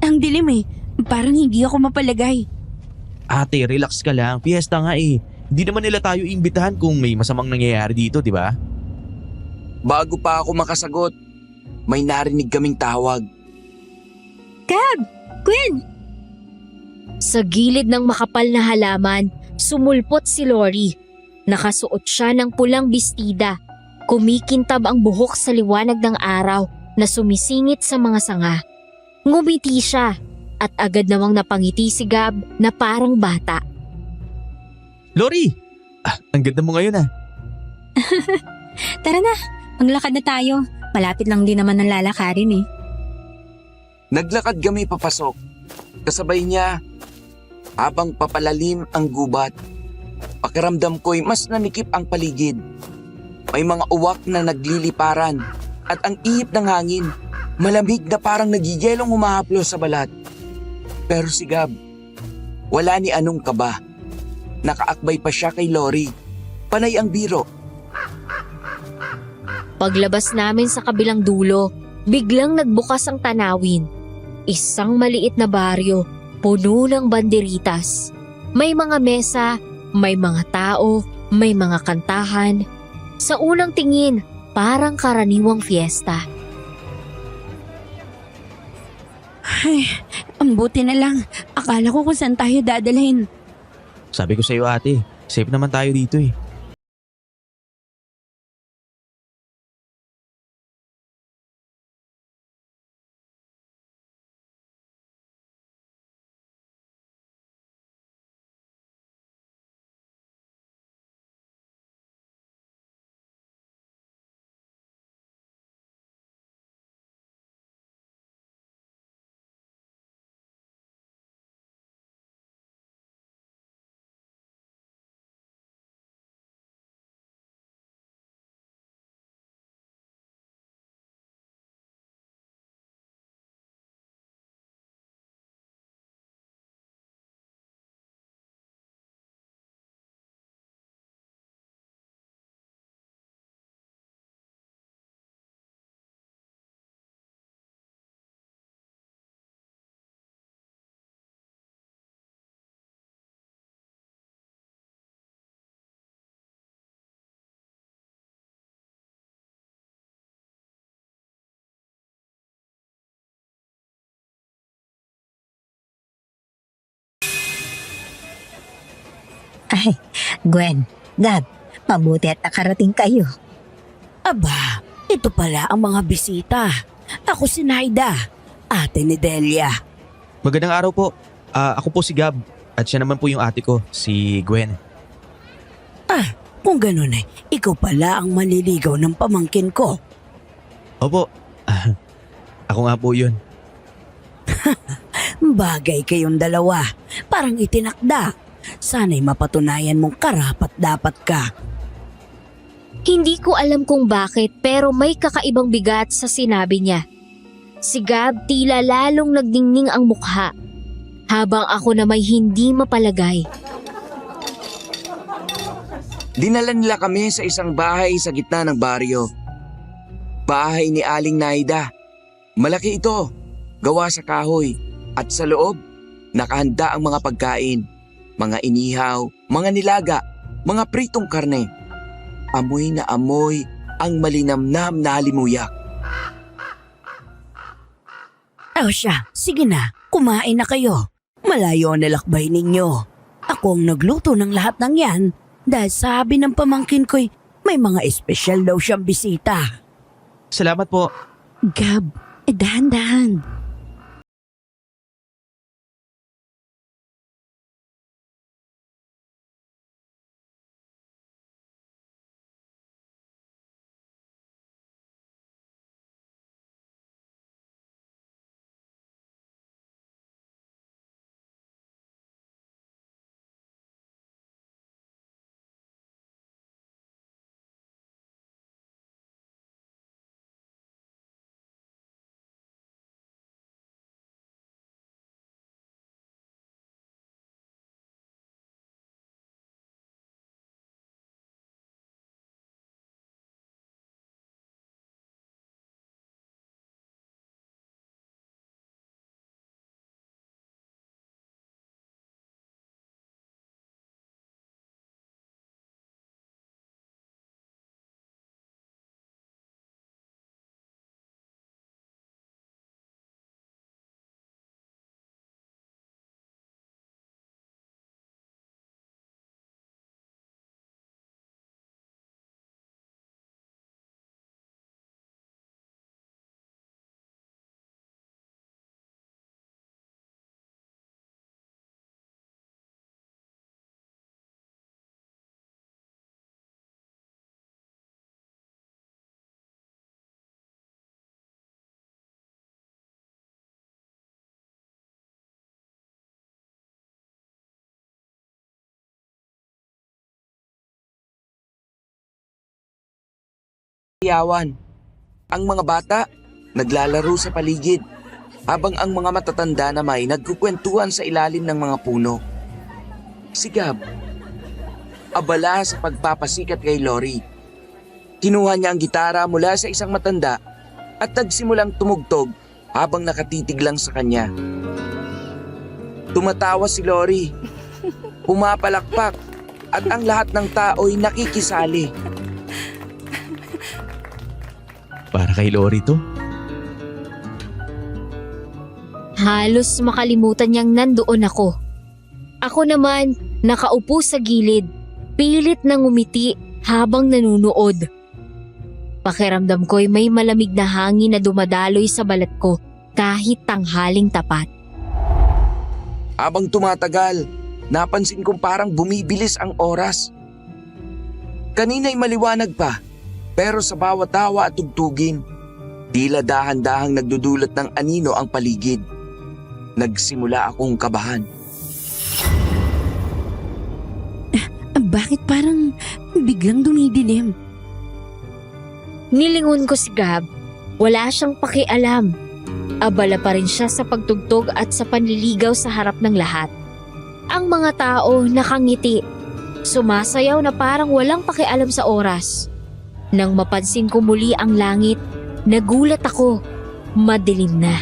Ang dilim eh. Parang hindi ako mapalagay. Ate, relax ka lang. Piyesta nga eh. Hindi naman nila tayo imbitahan kung may masamang nangyayari dito, di ba? Bago pa ako makasagot, may narinig kaming tawag. Gab! Gwen! Sa gilid ng makapal na halaman, sumulpot si Lori. Nakasuot siya ng pulang bestida. Kumikintab ang buhok sa liwanag ng araw na sumisingit sa mga sanga. Ngumiti siya at agad namang napangiti si Gab na parang bata. Lori! Ang ganda mo ngayon ah. Tara na, maglakad na tayo. Malapit lang din naman ang lalakarin eh. Naglakad kami papasok. Kasabay niya, habang papalalim ang gubat, pakiramdam ko'y mas nanikip ang paligid. May mga uwak na nagliliparan at ang ihip ng hangin, malamig na parang nagigilong humahaplos sa balat. Pero si Gab, wala ni anong kaba. Nakaakbay pa siya kay Lori. Panay ang biro. Paglabas namin sa kabilang dulo, biglang nagbukas ang tanawin. Isang maliit na baryo, puno ng banderitas. May mga mesa, may mga tao, may mga kantahan. Sa unang tingin, parang karaniwang fiesta. Ay, ang buti na lang. Akala ko kung saan tayo dadalhin. Sabi ko sa iyo ate, safe naman tayo dito eh. Ay, Gwen, Gab, mabuti at nakarating kayo. Aba, ito pala ang mga bisita. Ako si Naida, ate ni Delia. Magandang araw po. Ako po si Gab at siya naman po yung ate ko, si Gwen. Kung ganun ikaw pala ang manliligaw ng pamangkin ko. Opo, ako nga po yun. Bagay kayong dalawa, parang itinakda. Sana'y mapatunayan mong karapat-dapat ka. Hindi ko alam kung bakit pero may kakaibang bigat sa sinabi niya. Si Gab tila lalong nagdingning ang mukha, habang ako na may hindi mapalagay. Dinala nila kami sa isang bahay sa gitna ng baryo. Bahay ni Aling Naida. Malaki ito, gawa sa kahoy, at sa loob, nakahanda ang mga pagkain. Mga inihaw, mga nilaga, mga pritong karne. Amoy na amoy ang malinamnam na halimuyak. O siya, sige na, kumain na kayo. Malayo ang nalakbay ninyo. Ako ang nagluto ng lahat ng yan dahil sabi ng pamangkin ko'y may mga espesyal daw siyang bisita. Salamat po. Gab, dahan-dahan. Yawan. Ang mga bata, naglalaro sa paligid, habang ang mga matatanda na may nagkukwentuhan sa ilalim ng mga puno. Si Gab, abala sa pagpapasikat kay Lori. Kinuha niya ang gitara mula sa isang matanda at nagsimulang tumugtog habang nakatitig lang sa kanya. Tumatawa si Lori, pumapalakpak at ang lahat ng tao'y nakikisali. Para kay Lori to. Halos makalimutan niyang nandoon ako. Ako naman, nakaupo sa gilid, pilit na ngumiti habang nanunood. Pakiramdam ko'y may malamig na hangin na dumadaloy sa balat ko kahit tanghaling tapat. Habang tumatagal, napansin kong parang bumibilis ang oras. Kanina'y maliwanag pa, pero sa bawat tawa at tugtugin, tila dahan-dahang nagdudulot ng anino ang paligid. Nagsimula akong kabahan. Bakit parang biglang dumidilim? Nilingon ko si Gab. Wala siyang pakialam. Abala pa rin siya sa pagtugtog at sa panliligaw sa harap ng lahat. Ang mga tao nakangiti. Sumasayaw na parang walang pakialam sa oras. Nang mapansin ko muli ang langit, nagulat ako. Madilim na.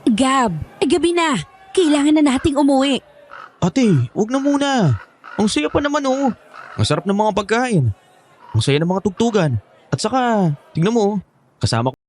Gab, gabi na. Kailangan na nating umuwi. Ate, wag na muna. Ang saya pa naman oh. Ang sarap ng mga pagkain. Ang saya ng mga tugtugan. At saka, tingnan mo oh. Kasama ko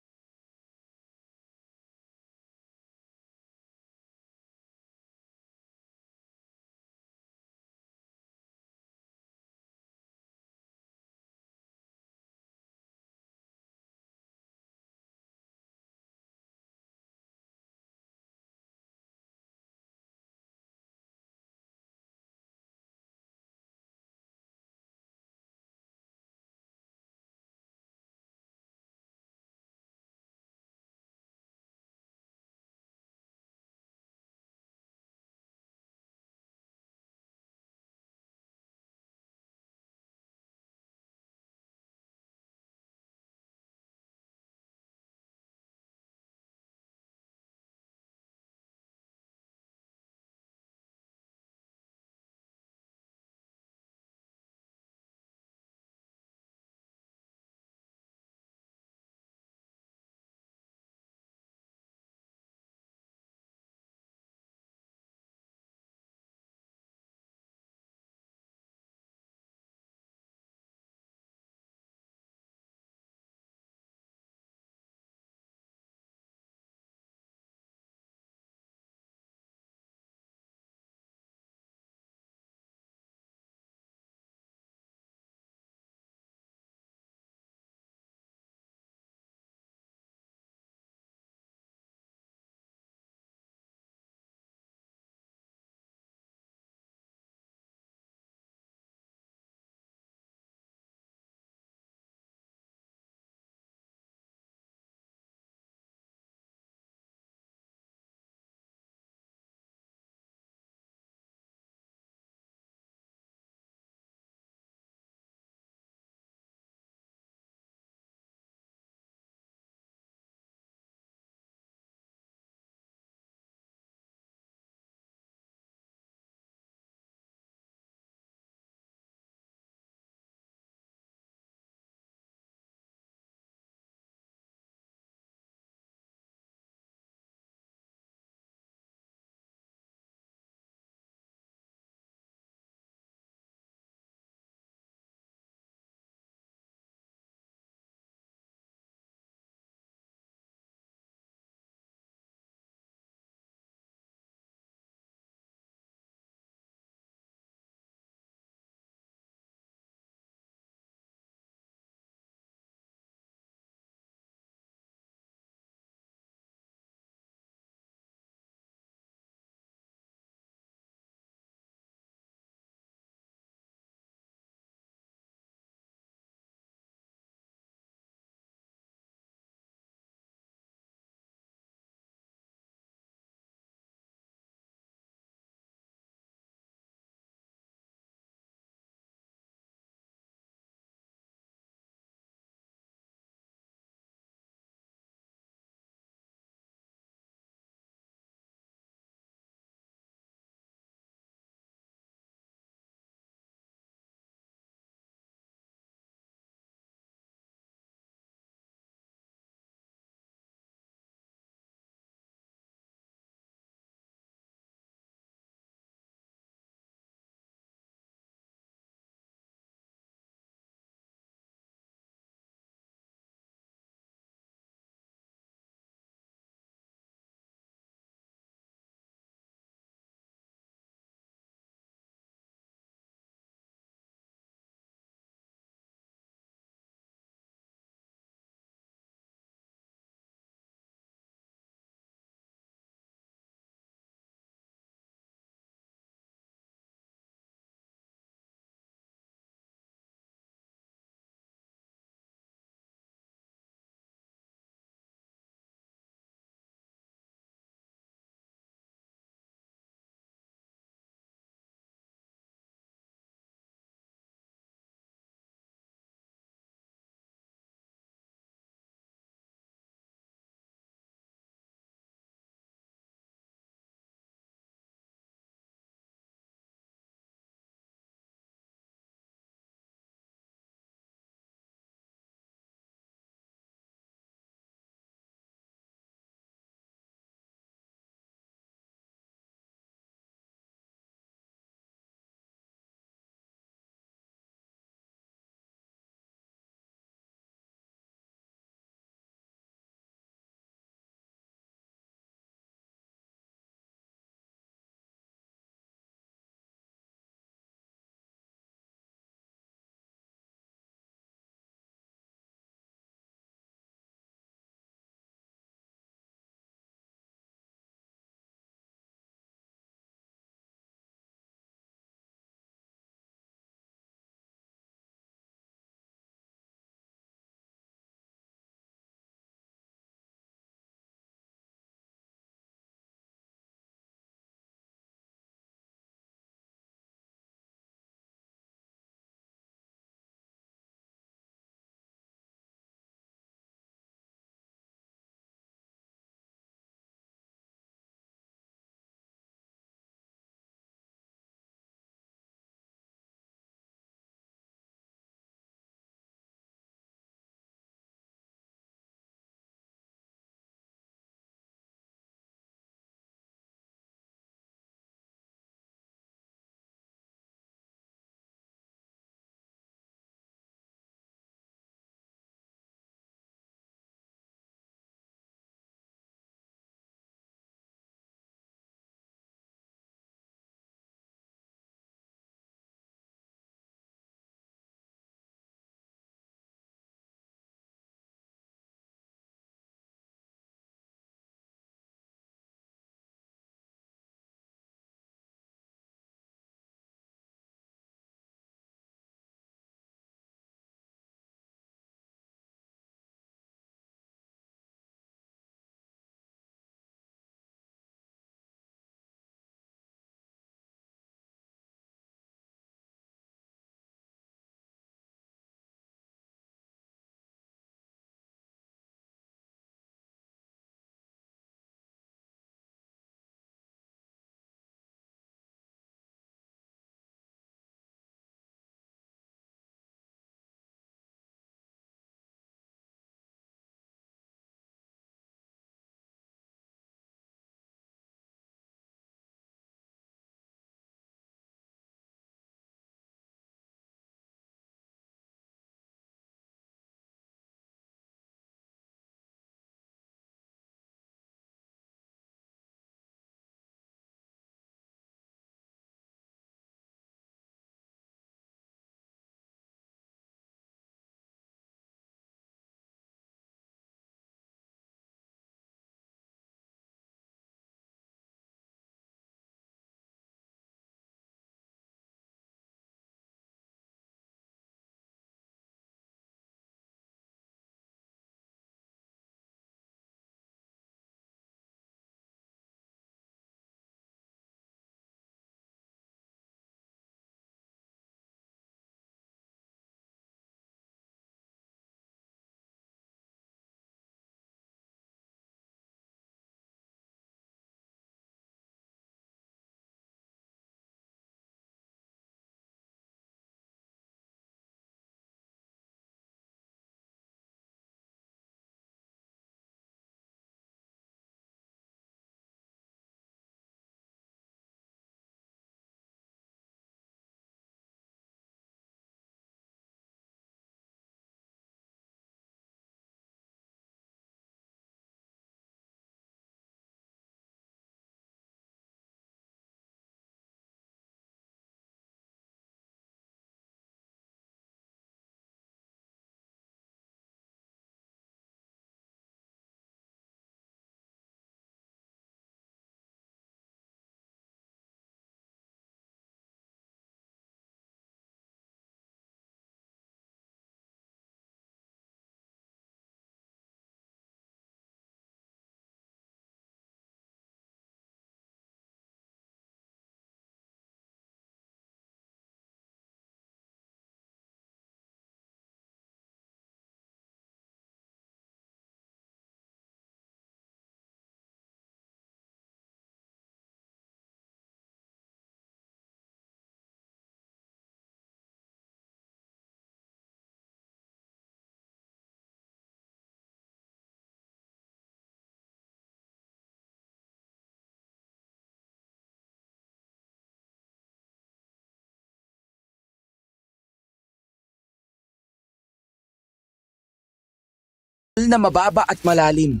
na mababa at malalim.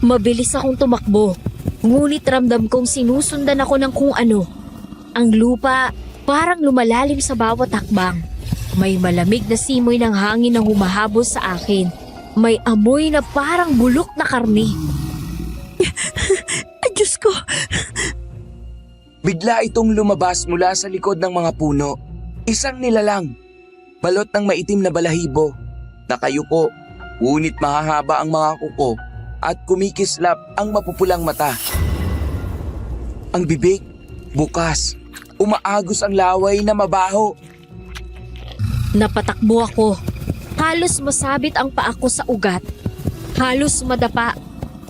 Mabilis akong tumakbo, ngunit ramdam kong sinusundan ako ng kung ano. Ang lupa parang lumalalim sa bawat hakbang. May malamig na simoy ng hangin na humahabol sa akin. May amoy na parang bulok na karne. Diyos ko! Bigla itong lumabas mula sa likod ng mga puno. Isang nilalang, balot ng maitim na balahibo, nakayuko, ngunit mahahaba ang mga kuko at kumikislap ang mapupulang mata. Ang bibig, bukas, umaagos ang laway na mabaho. Napatakbo ako. Halos masabit ang paa ko sa ugat. Halos madapa.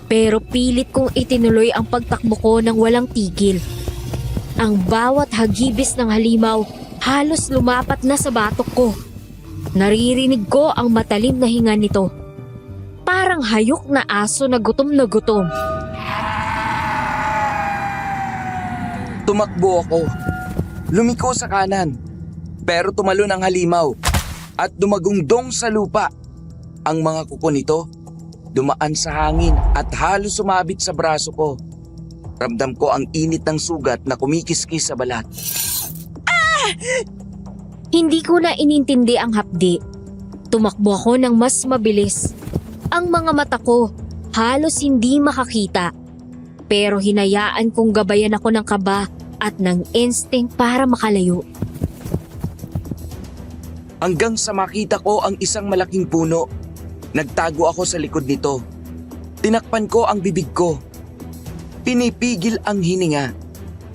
Pero pilit kong itinuloy ang pagtakbo ko ng walang tigil. Ang bawat hagibis ng halimaw halos lumapat na sa batok ko. Naririnig ko ang matalim na hinga nito. Parang hayok na aso na gutom na gutom. Tumakbo ako. Lumiko sa kanan, pero tumalon ang halimaw at dumagungdong sa lupa. Ang mga kuko nito dumaan sa hangin at halos sumabit sa braso ko. Ramdam ko ang init ng sugat na kumikiskis sa balat. Hindi ko na inintindi ang hapdi. Tumakbo ako ng mas mabilis. Ang mga mata ko halos hindi makakita. Pero hinayaan kong gabayan ako ng kaba at ng instinct para makalayo. Hanggang sa makita ko ang isang malaking puno. Nagtago ako sa likod nito. Tinakpan ko ang bibig ko. Pinipigil ang hininga.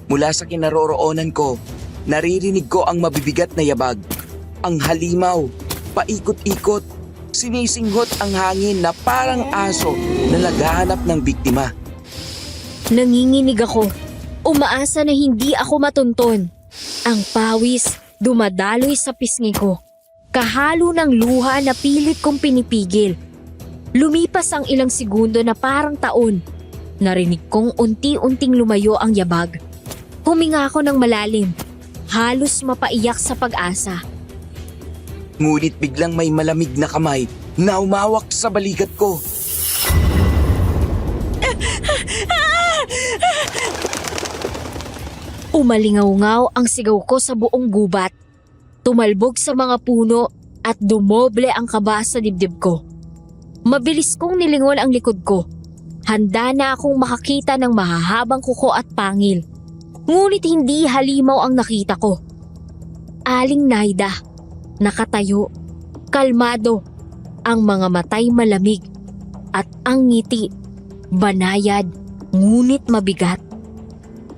Mula sa kinaroroonan ko, naririnig ko ang mabibigat na yabag. Ang halimaw, paikot-ikot, sinisinghot ang hangin na parang aso na naghahanap ng biktima. Nanginginig ako. Umaasa na hindi ako matunton. Ang pawis dumadaloy sa pisngi ko. Kahalo ng luha na pilit kong pinipigil. Lumipas ang ilang segundo na parang taon. Narinig kong unti-unting lumayo ang yabag. Huminga ako ng malalim. Halos mapaiyak sa pag-asa. Ngunit biglang may malamig na kamay na umawak sa balikat ko. Umalingaw-ngaw ang sigaw ko sa buong gubat. Tumalbog sa mga puno at dumoble ang kaba sa dibdib ko. Mabilis kong nilingon ang likod ko. Handa na akong makakita ng mahahabang kuko at pangil. Ngunit hindi halimaw ang nakita ko. Aling Naida, nakatayo, kalmado, ang mga matay malamig at ang ngiti, banayad, ngunit mabigat.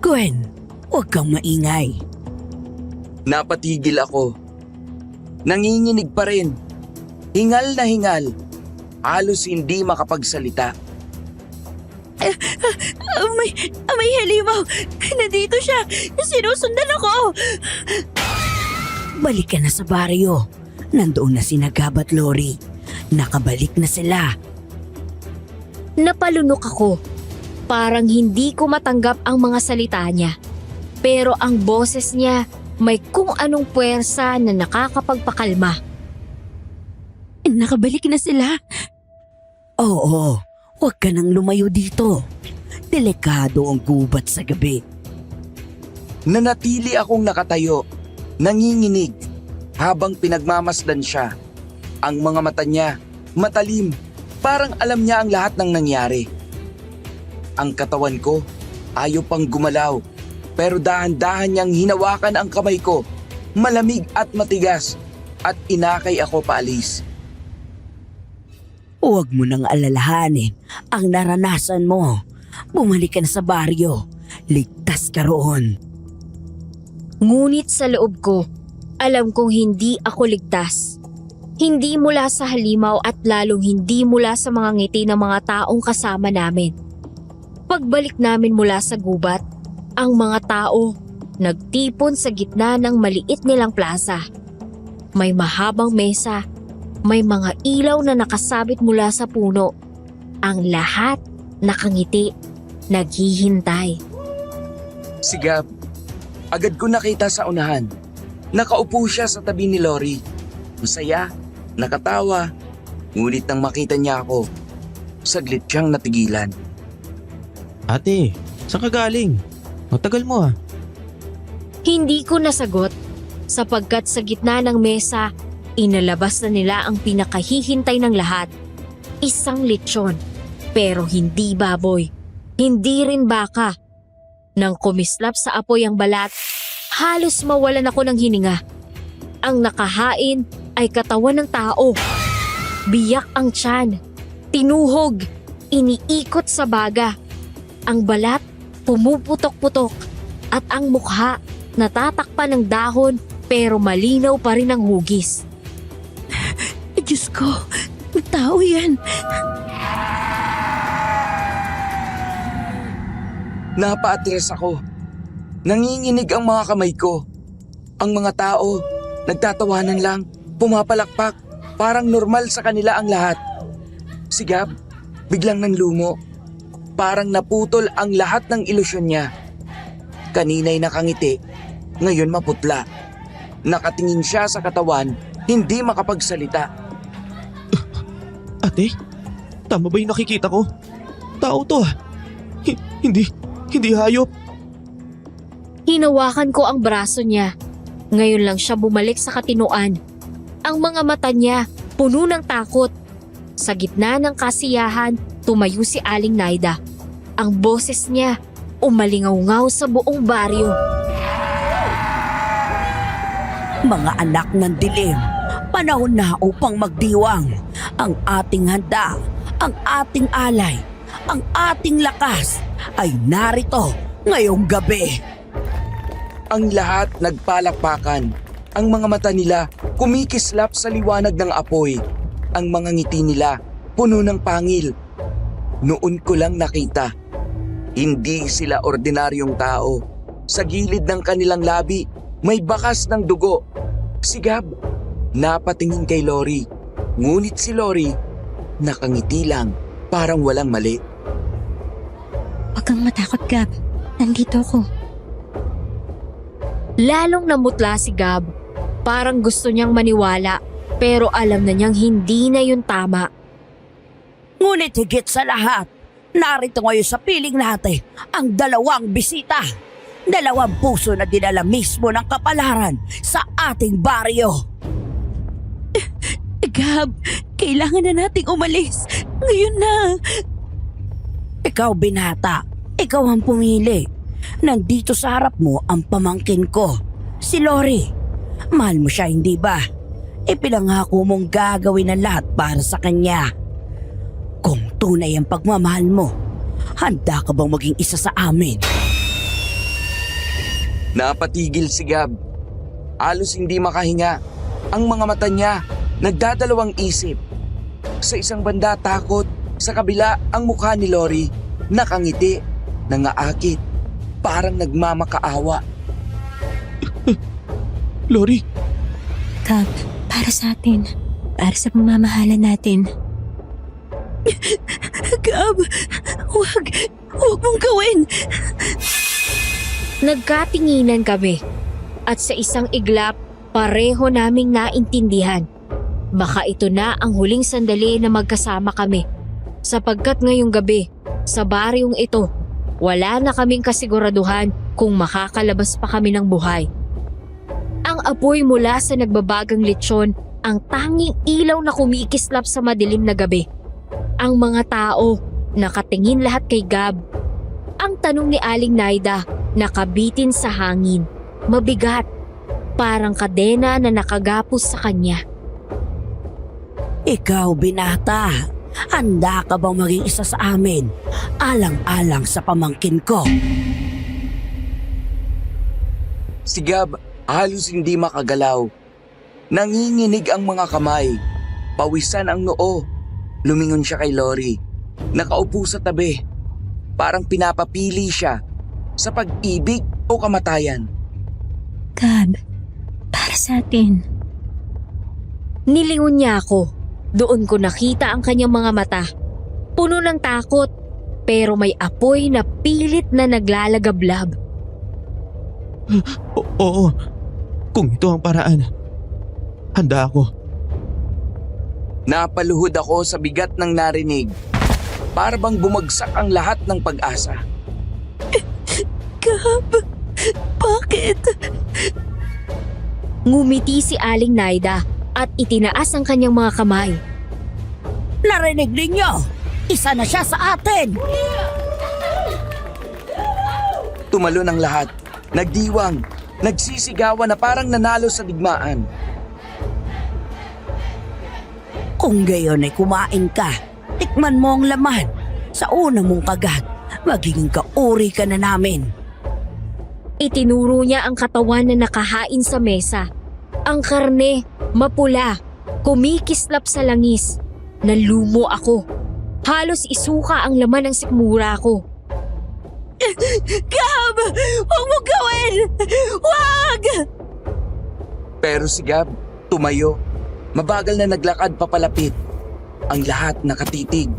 Gwen, huwag kang maingay. Napatigil ako. Nanginginig pa rin. Hingal na hingal. Halos hindi makapagsalita. May halimaw! Nandito siya! Sinusundan ako! Balik ka na sa baryo. Nandoon na si Gab at Lori. Nakabalik na sila. Napalunok ako. Parang hindi ko matanggap ang mga salita niya. Pero ang boses niya may kung anong puwersa na nakakapagpakalma. Nakabalik na sila? Oo, huwag ka nang lumayo dito. Delikado ang gubat sa gabi. Nanatili akong nakatayo, nanginginig, habang pinagmamasdan siya. Ang mga mata niya, matalim, parang alam niya ang lahat ng nangyari. Ang katawan ko, ayaw pang gumalaw, pero dahan-dahan niyang hinawakan ang kamay ko, malamig at matigas, at inakay ako paalis. Huwag mo nang alalahanin ang naranasan mo. Bumalik ka na sa baryo. Ligtas ka roon. Ngunit sa loob ko, alam kong hindi ako ligtas. Hindi mula sa halimaw at lalong hindi mula sa mga ngiti ng mga taong kasama namin. Pagbalik namin mula sa gubat, ang mga tao nagtipon sa gitna ng maliit nilang plaza. May mahabang mesa, may mga ilaw na nakasabit mula sa puno. Ang lahat nakangiti, naghihintay. Si Gab, agad ko nakita sa unahan. Nakaupo siya sa tabi ni Lori. Masaya, nakatawa, Ngunit nang makita niya ako, saglit siyang natigilan. Ate, saan ka galing? Matagal mo ah. Hindi ko nasagot sapagkat sa gitna ng mesa, inalabas na nila ang pinakahihintay ng lahat. Isang lechon, pero hindi baboy, hindi rin baka. Nang kumislap sa apoy ang balat, halos mawalan ako ng hininga. Ang nakahain ay katawan ng tao. Biyak ang tiyan, tinuhog, iniikot sa baga. Ang balat pumuputok-putok at ang mukha natatakpan ng dahon pero malinaw pa rin ang hugis. Diyos ko, tao yan. Napaatras ako. Nanginginig ang mga kamay ko. Ang mga tao, nagtatawanan lang, pumapalakpak, parang normal sa kanila ang lahat. Si Gab, biglang nanlumo. Parang naputol ang lahat ng ilusyon niya. Kanina'y nakangiti, ngayon maputla. Nakatingin siya sa katawan, hindi makapagsalita. Ate, tama ba yung nakikita ko? Tao to ah. Hindi hayop. Hinawakan ko ang braso niya. Ngayon lang siya bumalik sa katinoan. Ang mga mata niya puno ng takot. Sa gitna ng kasiyahan, tumayo si Aling Naida. Ang boses niya umalingaw-ngaw sa buong baryo. Mga anak ng dilim, panahon na upang magdiwang. Ang ating handa, ang ating alay, ang ating lakas ay narito ngayong gabi. Ang lahat nagpalakpakan. Ang mga mata nila kumikislap sa liwanag ng apoy. Ang mga ngiti nila puno ng pangil. Noon ko lang nakita. Hindi sila ordinaryong tao. Sa gilid ng kanilang labi, may bakas ng dugo. Si Gab, napatingin kay Lori. Ngunit si Lori, nakangiti lang, parang walang mali. Huwag kang matakot, Gab. Nandito ako. Lalong namutla si Gab. Parang gusto niyang maniwala pero alam na niyang hindi na yun tama. Ngunit higit sa lahat, narito ngayon sa piling natin ang dalawang bisita. Dalawang puso na dinala mismo ng kapalaran sa ating baryo. Gab, kailangan na nating umalis. Ngayon na. Ikaw, binata. Ikaw ang pumili. Nandito sa harap mo ang pamangkin ko, si Lori. Mahal mo siya, hindi ba? Ipinangako mong gagawin ang lahat para sa kanya. Kung tunay ang pagmamahal mo, handa ka bang maging isa sa amin? Napatigil si Gab. Halos hindi makahinga. Ang mga mata niya nagdadalawang isip. Sa isang banda takot, sa kabila ang mukha ni Lori nakangiti, nangaakit, parang nagmamakaawa. Lori, Gab, para sa atin. Para sa pagmamahalan natin. Gab, huwag mong gawin. Nagkatinginan kami at sa isang iglap pareho naming naintindihan. Baka ito na ang huling sandali na magkasama kami. Sapagkat ngayong gabi, sa baryong ito, wala na kaming kasiguraduhan kung makakalabas pa kami ng buhay. Ang apoy mula sa nagbabagang lechon ang tanging ilaw na kumikislap sa madilim na gabi. Ang mga tao, nakatingin lahat kay Gab. Ang tanong ni Aling Naida, nakabitin sa hangin, mabigat, parang kadena na nakagapos sa kanya. Ikaw, binata, handa ka bang maging isa sa amin? Alang-alang sa pamangkin ko. Si Gab halos hindi makagalaw. Nanginginig ang mga kamay. Pawisan ang noo. Lumingon siya kay Lori. Nakaupo sa tabi. Parang pinapapili siya sa pag-ibig o kamatayan. Gab, para sa atin. Nilingon niya ako. Doon ko nakita ang kanyang mga mata. Puno ng takot, pero may apoy na pilit na naglalagablab. Oo. Kung ito ang paraan, handa ako. Napaluhod ako sa bigat ng narinig. Para bang bumagsak ang lahat ng pag-asa. Gab, bakit? Ngumiti si Aling Naida at itinaas ang kanyang mga kamay. Narinig ninyo! Isa na siya sa atin! Tumalon ang lahat. Nagdiwang. Nagsisigawan na parang nanalo sa digmaan. Kung gayon ay kumain ka, tikman mo ang laman. Sa una mong kagat, magiging kauri ka na namin. Itinuro niya ang katawan na nakahain sa mesa. Ang karne, mapula, kumikislap sa langis. Nalumo ako. Halos isuka ang laman ng sikmura ko. Gab! Huwag mo gawin! Huwag! Pero si Gab, tumayo. Mabagal na naglakad papalapit. Ang lahat nakatitig.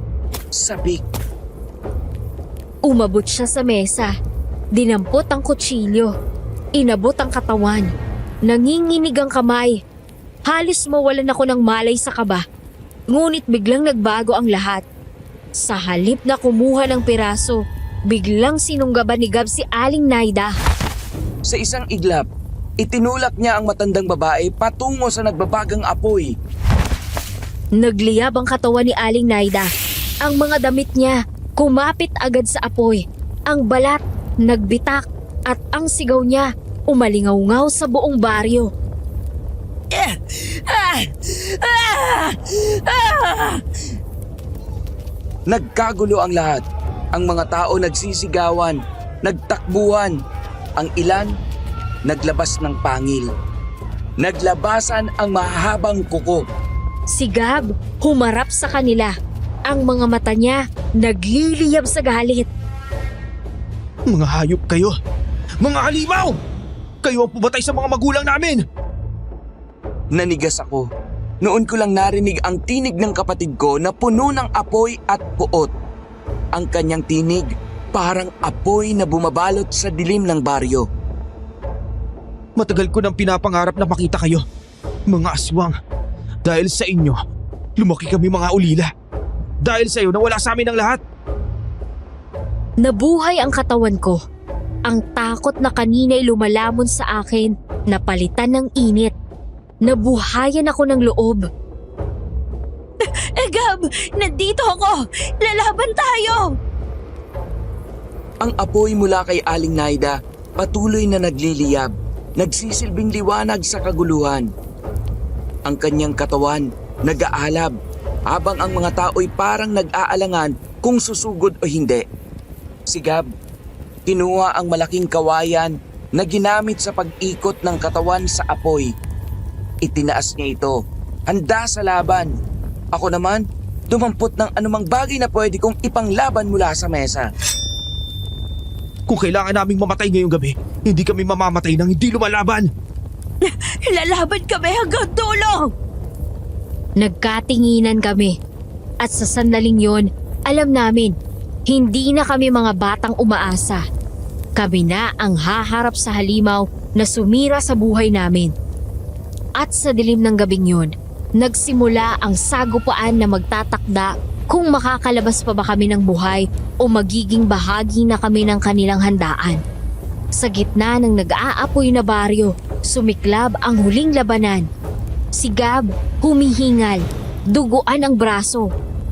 Sabik. Umabot siya sa mesa. Dinampot ang kutsilyo. Inabot ang katawan. Nanginginig ang kamay. Halos mawalan ako ng malay sa kaba. Ngunit biglang nagbago ang lahat. Sa halip na kumuha ng piraso, biglang sinunggaban ni Gab si Aling Naida. Sa isang iglap, itinulak niya ang matandang babae patungo sa nagbabagang apoy. Nagliyab ang katawan ni Aling Naida. Ang mga damit niya kumapit agad sa apoy. Ang balat nagbitak at ang sigaw niya umalingaw-ngaw sa buong baryo. Nagkagulo ang lahat. Ang mga tao nagsisigawan, nagtakbuhan. Ang ilan, naglabas ng pangil. Naglabasan ang mahahabang kuko. Si Gab humarap sa kanila. Ang mga mata niya nagliliyab sa galit. Mga hayop kayo! Mga halimaw! Kayo ang pumatay sa mga magulang namin! Nanigas ako. Noon ko lang narinig ang tinig ng kapatid ko na puno ng apoy at puot. Ang kanyang tinig parang apoy na bumabalot sa dilim ng baryo. Matagal ko nang pinapangarap na makita kayo. Mga aswang. Dahil sa inyo, lumaki kami mga ulila. Dahil sa iyo, nawala sa amin ang lahat. Nabuhay ang katawan ko. Ang takot na kanina'y lumalamon sa akin, napalitan ng init. Nabuhayan ako ng loob. Gab, nandito ako! Lalaban tayo! Ang apoy mula kay Aling Naida patuloy na nagliliyab, nagsisilbing liwanag sa kaguluhan. Ang kanyang katawan nag-aalab habang ang mga tao'y parang nag-aalangan kung susugod o hindi. Si Gab, kinuha ang malaking kawayan na ginamit sa pag-ikot ng katawan sa apoy. Itinaas niya ito, handa sa laban. Ako naman, dumampot ng anumang bagay na pwede kong ipanglaban mula sa mesa. Kung kailangan naming mamatay ngayong gabi, hindi kami mamamatay nang hindi lumalaban. Lalaban kami hanggang dulo! Nagkatinginan kami. At sa sandaling yon, alam namin, hindi na kami mga batang umaasa. Kami na ang haharap sa halimaw na sumira sa buhay namin. At sa dilim ng gabing yun, nagsimula ang sagupaan na magtatakda kung makakalabas pa ba kami ng buhay o magiging bahagi na kami ng kanilang handaan. Sa gitna ng nag-aapoy na baryo, sumiklab ang huling labanan. Si Gab humihingal, duguan ang braso.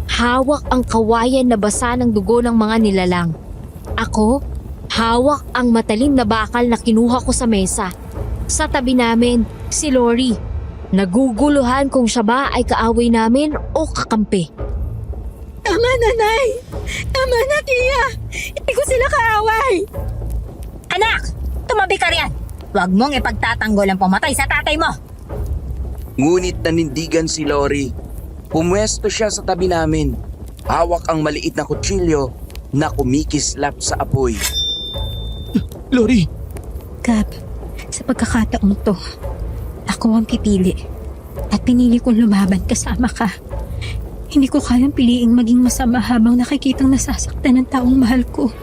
Hawak ang kawayan na basa ng dugo ng mga nilalang. Ako, hawak ang matalim na bakal na kinuha ko sa mesa. Sa tabi namin, si Lori. Naguguluhan kung siya ba ay kaaway namin o kakampi. Tama na, Nay! Tama na, Tia! Hindi ko sila kaaway! Anak! Tumabi ka riyan! Huwag mong ipagtatanggol ang pumatay sa tatay mo! Ngunit nanindigan si Lori. Pumwesto siya sa tabi namin. Hawak ang maliit na kutsilyo na kumikislap sa apoy. Lori! Gab, sa pagkakataong to, ako ang pipili. At pinili kong lumaban kasama ka. Hindi ko kayang piliing maging masama habang nakikitang nasasaktan ng taong mahal ko.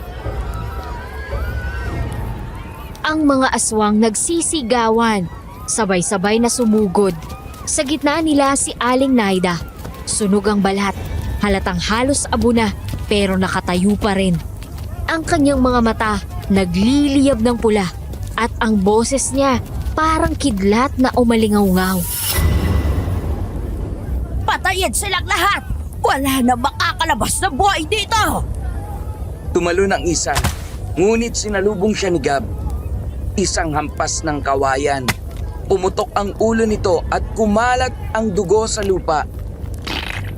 Ang mga aswang nagsisigawan, sabay-sabay na sumugod. Sa gitna nila si Aling Naida. Sunog ang balat. Halatang halos abo na pero nakatayo pa rin. Ang kanyang mga mata nagliliyab ng pula at ang boses niya parang kidlat na umalingaw-ngaw. Patayin silang lahat! Wala na makakalabas na buhay dito! Tumalon ang isa, ngunit sinalubong siya ni Gab. Isang hampas ng kawayan. Pumutok ang ulo nito at kumalat ang dugo sa lupa.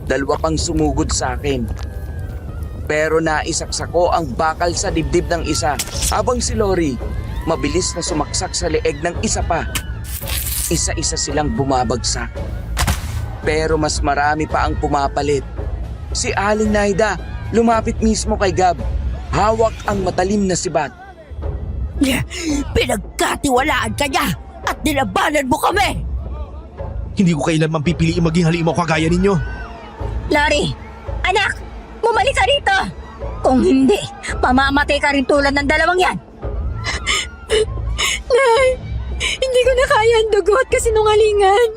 Dalawa pang sumugod sa akin. Pero naisaksak ko ang bakal sa dibdib ng isa habang si Lori mabilis na sumaksak sa leeg ng isa pa. Isa-isa silang bumabagsak. Pero mas marami pa ang pumapalit. Si Aling Naida lumapit mismo kay Gab. Hawak ang matalim na sibat. Pinagkatiwalaan ka niya at nilabanan mo kami! Hindi ko kailanman pipiliin maging halimaw kagaya ninyo. Lori, anak, bumalik ka rito. Kung hindi, mamamatay ka rin tulad ng dalawang yan. Nay, hindi ko na kaya ang dugo at kasinungalingan.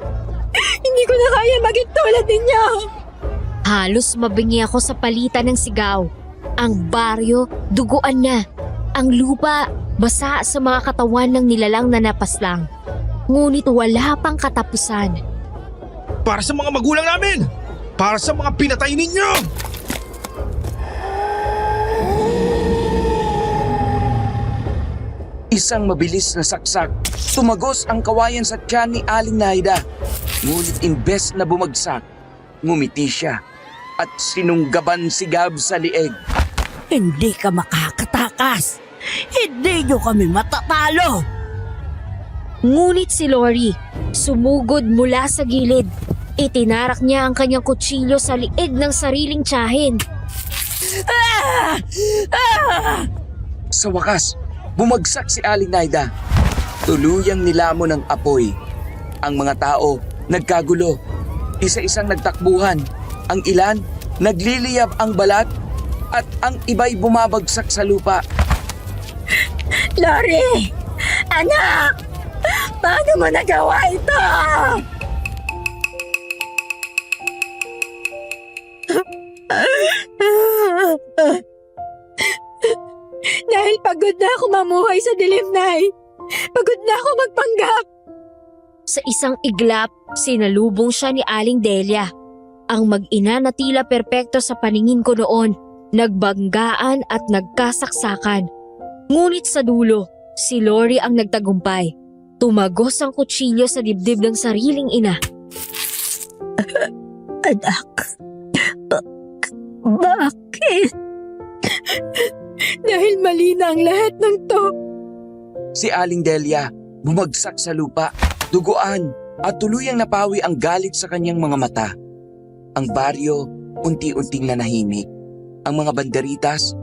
Hindi ko na kaya maging tulad ninyo. Halos mabingi ako sa palitan ng sigaw. Ang baryo, duguan na. Ang lupa, basa sa mga katawan ng nilalang na napaslang. Ngunit wala pang katapusan. Para sa mga magulang namin! Para sa mga pinatay ninyo! Isang mabilis na saksak. Tumagos ang kawayan sa tiyan ni Aling Naida. Ngunit imbes na bumagsak, ngumiti siya at sinunggaban si Gab sa lieg. Hindi ka makakatakas! Hindi nyo kami matatalo! Ngunit si Lori, sumugod mula sa gilid. Itinarak niya ang kanyang kutsilyo sa liig ng sariling tiyahin. Sa wakas, bumagsak si Aling Naida. Tuluyang nilamon ng apoy. Ang mga tao nagkagulo. Isa-isang nagtakbuhan. Ang ilan nagliliyab ang balat at ang iba'y bumabagsak sa lupa. Lori, anak, paano mo nagawa ito? Dahil pagod na ako mamuhay sa dilim, Nay. Pagod na ako magpanggap. Sa isang iglap, sinalubong siya ni Aling Delia. Ang mag-ina na tila perpekto sa paningin ko noon, nagbanggaan at nagkasaksakan. Ngunit sa dulo, si Lori ang nagtagumpay. Tumagos ang kutsilyo sa dibdib ng sariling ina. Anak, bakit? Dahil mali na ang lahat ng to. Si Aling Delia bumagsak sa lupa, duguan at tuluyang napawi ang galit sa kanyang mga mata. Ang baryo unti-unting nanahimik. Ang mga banderitas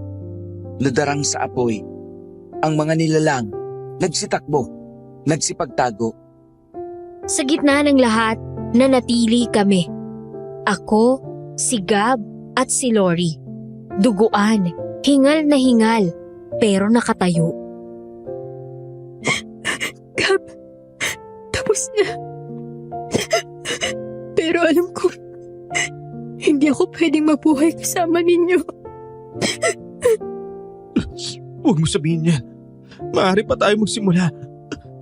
nadarang sa apoy. Ang mga nilalang nagsitakbo, nagsipagtago. Sa gitna ng lahat, nanatili kami. Ako, si Gab at si Lori. Duguan, hingal na hingal, pero nakatayo. Gab, tapos na. Pero alam ko, hindi ako pwedeng mabuhay kasama ninyo. Huwag mo sabihin yan. Maaari pa tayo magsimula.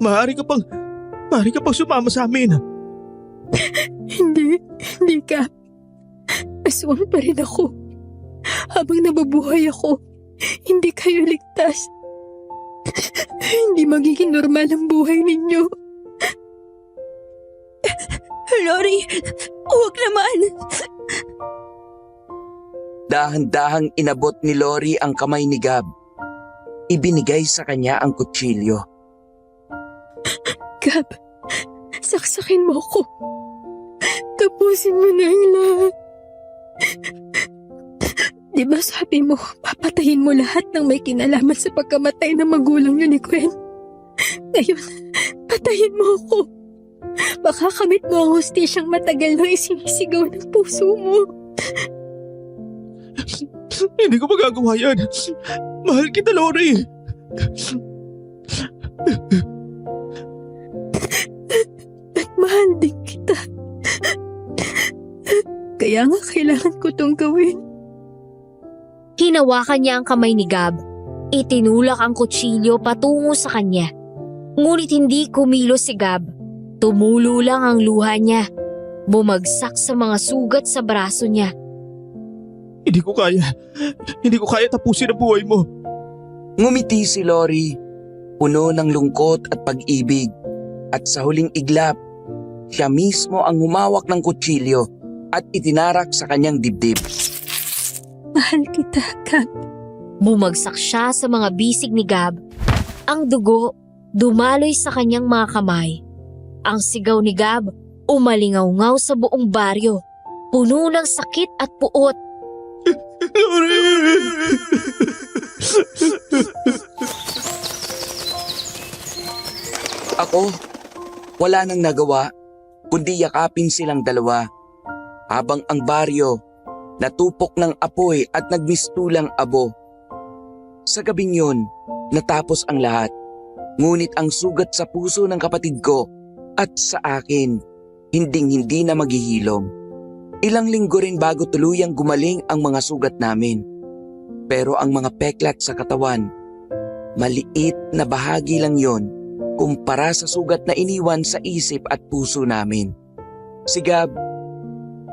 Maaari ka pang sumama sa amin. Hindi Gab. Aswang pa rin ako. Habang nababuhay ako, hindi kayo ligtas. Hindi magiging normal ang buhay ninyo. Lori, huwag naman. Dahan-dahang inabot ni Lori ang kamay ni Gab. Ibinigay sa kanya ang kutsilyo. Gab, saksakin mo ako. Tapusin mo na ang lahat. Di ba sabi mo, papatayin mo lahat ng may kinalaman sa pagkamatay ng magulang niyo ni Gwen? Ngayon, patayin mo ako. Baka kamit mo ang hustisyang matagal na isinisigaw ng puso mo. Hindi ko magagawa yan. Mahal kita, Lori. At mahal din kita. Kaya nga kailangan ko tong gawin. Hinawakan niya ang kamay ni Gab. Itinulak ang kutsilyo patungo sa kanya. Ngunit hindi kumilos si Gab. Tumulo lang ang luha niya. Bumagsak sa mga sugat sa braso niya. Hindi ko kaya. Hindi ko kaya tapusin ang buhay mo. Ngumiti si Lori, puno ng lungkot at pag-ibig. At sa huling iglap, siya mismo ang humawak ng kutsilyo at itinarak sa kanyang dibdib. Mahal kita, Gab. Bumagsak siya sa mga bisig ni Gab. Ang dugo dumaloy sa kanyang mga kamay. Ang sigaw ni Gab umalingaw-ngaw sa buong baryo. Puno ng sakit at puot. Ako, wala nang nagawa kundi yakapin silang dalawa habang ang baryo natupok ng apoy at nagmistulang abo. Sa gabing yun, natapos ang lahat. Ngunit ang sugat sa puso ng kapatid ko at sa akin, hinding-hindi na maghihilom. Ilang linggo rin bago tuluyang gumaling ang mga sugat namin. Pero ang mga peklat sa katawan, maliit na bahagi lang yon kumpara sa sugat na iniwan sa isip at puso namin. Si Gab,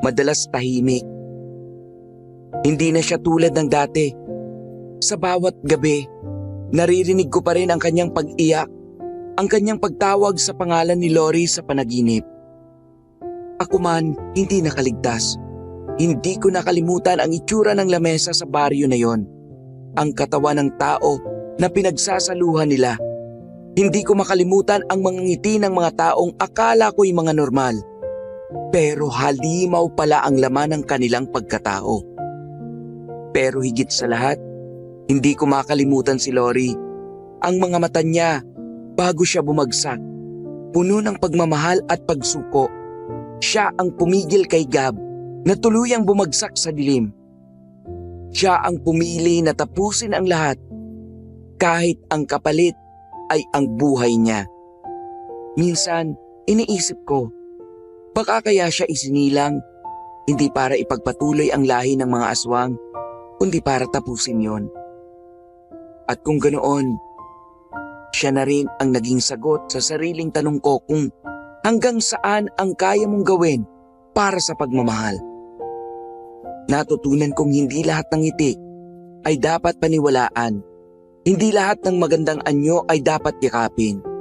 madalas tahimik. Hindi na siya tulad ng dati. Sa bawat gabi, naririnig ko pa rin ang kanyang pag-iyak, ang kanyang pagtawag sa pangalan ni Lori sa panaginip. Ako man, hindi nakaligtas. Hindi ko nakalimutan ang itsura ng lamesa sa baryo na yon. Ang katawan ng tao na pinagsasaluhan nila. Hindi ko makalimutan ang mga ngiti ng mga taong akala ko'y mga normal. Pero halimaw pala ang laman ng kanilang pagkatao. Pero higit sa lahat, hindi ko makalimutan si Lori. Ang mga mata niya bago siya bumagsak, puno ng pagmamahal at pagsuko. Siya ang pumigil kay Gab na tuluyang bumagsak sa dilim. Siya ang pumili na tapusin ang lahat kahit ang kapalit ay ang buhay niya. Minsan, iniisip ko, baka kaya siya isinilang hindi para ipagpatuloy ang lahi ng mga aswang, kundi para tapusin yon. At kung ganoon, siya na rin ang naging sagot sa sariling tanong ko kung hanggang saan ang kaya mong gawin para sa pagmamahal. Natutunan kong hindi lahat ng ngiti ay dapat paniwalaan. Hindi lahat ng magandang anyo ay dapat yakapin.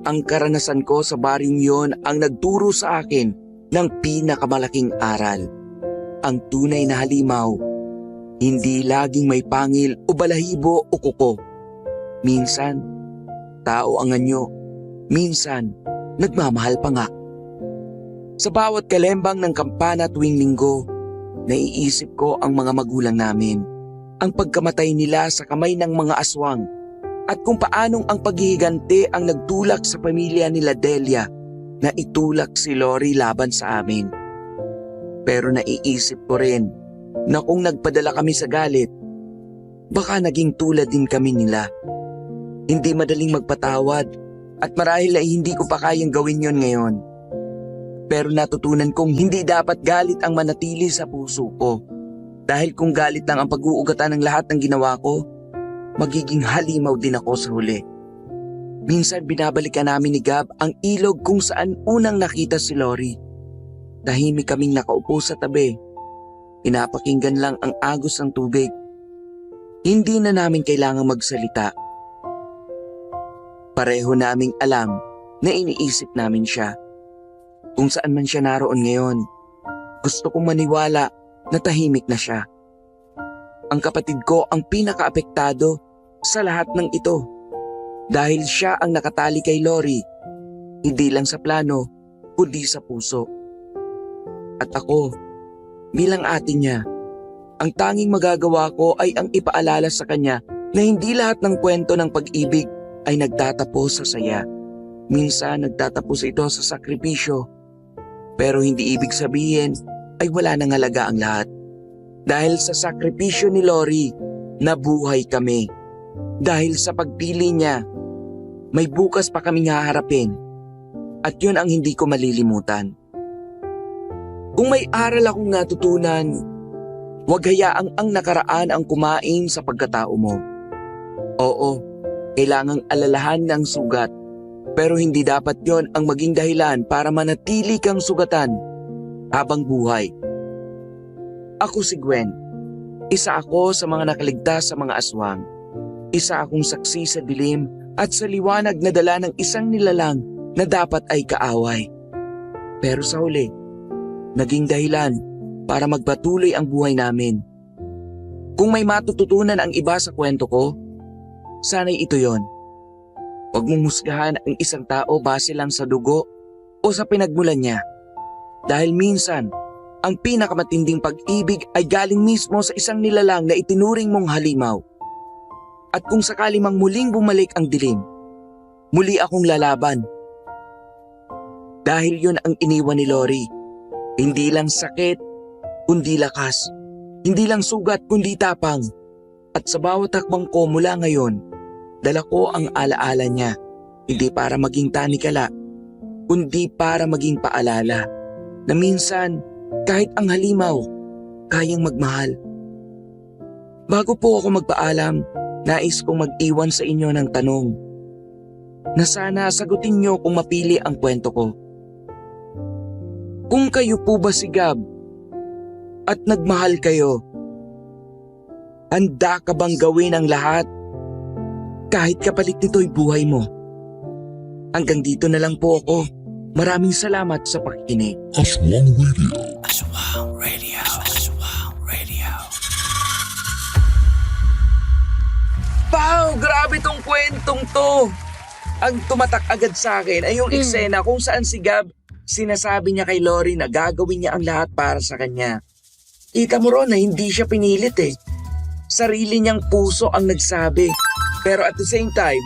Ang karanasan ko sa baryong yon ang nagturo sa akin ng pinakamalaking aral. Ang tunay na halimaw, hindi laging may pangil o balahibo o kuko. Minsan, tao ang anyo. Minsan, nagmamahal pa nga. Sa bawat kalembang ng kampana tuwing linggo, naiisip ko ang mga magulang namin. Ang pagkamatay nila sa kamay ng mga aswang at kung paanong ang paghihiganti ang nagtulak sa pamilya nila Delia na itulak si Lori laban sa amin. Pero naiisip ko rin na kung nagpadala kami sa galit, baka naging tulad din kami nila. Hindi madaling magpatawad at marahil ay hindi ko pa kayang gawin yon ngayon. Pero natutunan kong hindi dapat galit ang manatili sa puso ko. Dahil kung galit lang ang pag-uugatan ng lahat ng ginawa ko, magiging halimaw din ako sa huli. Minsan binabalikan namin ni Gab ang ilog kung saan unang nakita si Lori. Tahimik kaming nakaupo sa tabi. Pinapakinggan lang ang agos ng tubig. Hindi na namin kailangang magsalita. Pareho naming alam na iniisip namin siya. Kung saan man siya naroon ngayon, gusto kong maniwala na tahimik na siya. Ang kapatid ko ang pinakaapektado sa lahat ng ito dahil siya ang nakatali kay Lori, hindi lang sa plano, kundi sa puso. At ako, bilang ate niya, ang tanging magagawa ko ay ang ipaalala sa kanya na hindi lahat ng kwento ng pag-ibig ay nagtatapos sa saya. Minsan nagtatapos ito sa sakripisyo, pero hindi ibig sabihin ay wala nang halaga ang lahat. Dahil sa sakripisyo ni Lori, nabuhay kami. Dahil sa pagpili niya, may bukas pa kaming haharapin. At yun ang hindi ko malilimutan. Kung may aral akong natutunan, huwag hayaang ang nakaraan ang kumain sa pagkatao mo. Oo, kailangang alalahan ng sugat, pero hindi dapat yon ang maging dahilan para manatili kang sugatan habang buhay. Ako si Gwen. Isa ako sa mga nakaligtas sa mga aswang. Isa akong saksi sa dilim at sa liwanag na dala ng isang nilalang na dapat ay kaaway. Pero sa huli, naging dahilan para magpatuloy ang buhay namin. Kung may matututunan ang iba sa kwento ko, sana'y ito yon. Huwag mong husgahan ang isang tao base lang sa dugo o sa pinagmulan niya. Dahil minsan, ang pinakamatinding pag-ibig ay galing mismo sa isang nilalang na itinuring mong halimaw. At kung sakali mang muling bumalik ang dilim, muli akong lalaban. Dahil yun ang iniwan ni Lori. Hindi lang sakit, kundi lakas. Hindi lang sugat, kundi tapang. At sa bawat takbang ko mula ngayon, dala ko ang alaala niya. Hindi para maging tanikala, kundi para maging paalala. Na minsan, kahit ang halimaw, kayang magmahal. Bago po ako magpaalam, nais kong mag-iwan sa inyo ng tanong na sana sagutin niyo kung mapili ang kwento ko. Kung kayo po ba si Gab at nagmahal kayo, handa ka bang gawin ang lahat kahit kapalit nito'y buhay mo? Hanggang dito na lang po ako. Maraming salamat sa pakikinig. Aswang Radio. Aswang Radio. Aswang Radio. Wow! Grabe tong kwentong to! Ang tumatak agad sa akin ay yung eksena kung saan si Gab sinasabi niya kay Lori na gagawin niya ang lahat para sa kanya. Kita mo ron na hindi siya pinilit eh. Sarili niyang puso ang nagsabi. Pero at the same time,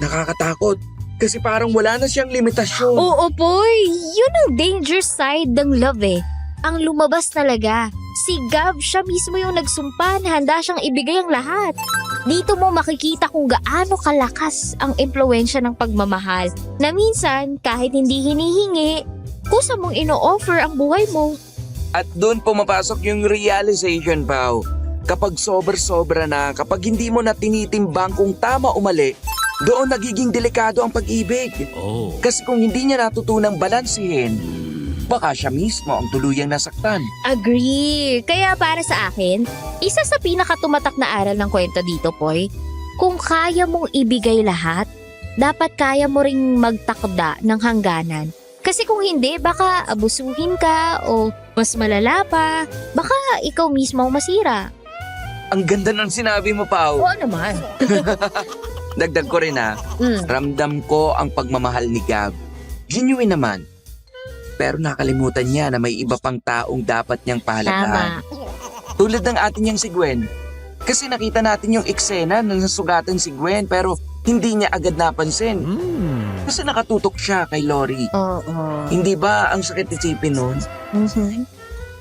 nakakatakot. Kasi parang wala na siyang limitasyon. Oo, boy. Yun ang danger side ng love eh. Ang lumabas talaga. Si Gab, siya mismo yung nagsumpa na handa siyang ibigay ang lahat. Dito mo makikita kung gaano kalakas ang impluwensya ng pagmamahal. Na minsan, kahit hindi hinihingi, kusa mong ino-offer ang buhay mo. At doon pumapasok yung realization, Pao. Kapag sobra-sobra na, kapag hindi mo na tinitimbang kung tama o mali, doon nagiging delikado ang pag-ibig. Kasi kung hindi niya natutunang balansihin, baka siya mismo ang tuluyang nasaktan. Agree. Kaya para sa akin, isa sa pinakatumatak na aral ng kwento dito, Poy, kung kaya mong ibigay lahat, dapat kaya mo ring magtakda ng hangganan. Kasi kung hindi, baka abusuhin ka o mas malala pa, baka ikaw mismo ang masira. Ang ganda ng sinabi mo, Pao. Oo naman. Dagdag ko rin ramdam ko ang pagmamahal ni Gab. Genuine naman. Pero nakalimutan niya na may iba pang taong dapat niyang pahalagahan. Tulad ng atin niyang si Gwen. Kasi nakita natin yung eksena na nasugatan si Gwen pero hindi niya agad napansin. Kasi nakatutok siya kay Lori. Oo. Hindi ba ang sakit isipin nun?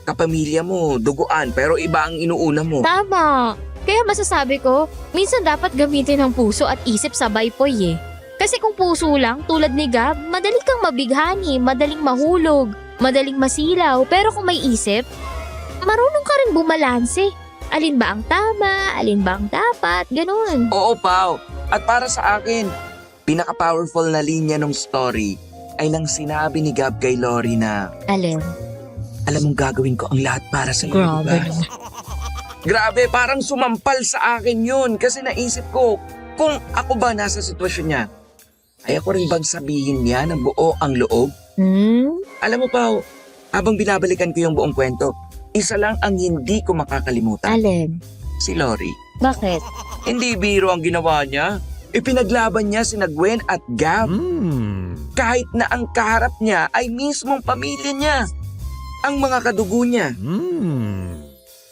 Kapamilya mo, duguan, pero iba ang inuuna mo. Tama. Kaya masasabi ko, minsan dapat gamitin ang puso at isip sabay, Poy eh. Kasi kung puso lang, tulad ni Gab, madali kang mabighani, madaling mahulog, madaling masilaw. Pero kung may isip, marunong ka rin bumalanse. Alin ba ang tama, alin ba ang dapat, ganun. Oo, Pao. At para sa akin, pinaka-powerful na linya ng story ay nang sinabi ni Gab kay Lori na, Alin? alam mong gagawin ko ang lahat para sa iyo, Grabe. diba? Grabe, parang sumampal sa akin yun kasi naisip ko, kung ako ba nasa sitwasyon niya, ay ako rin bang sabihin niya ng buo ang loob? Alam mo, Pao, habang binabalikan ko yung buong kwento, isa lang ang hindi ko makakalimutan. Alin? Si Lori. Bakit? Hindi biro ang ginawa niya. Ipinaglaban niya sina Gwen at Gab. Kahit na ang kaharap niya ay mismong pamilya niya. Ang mga kadugo niya.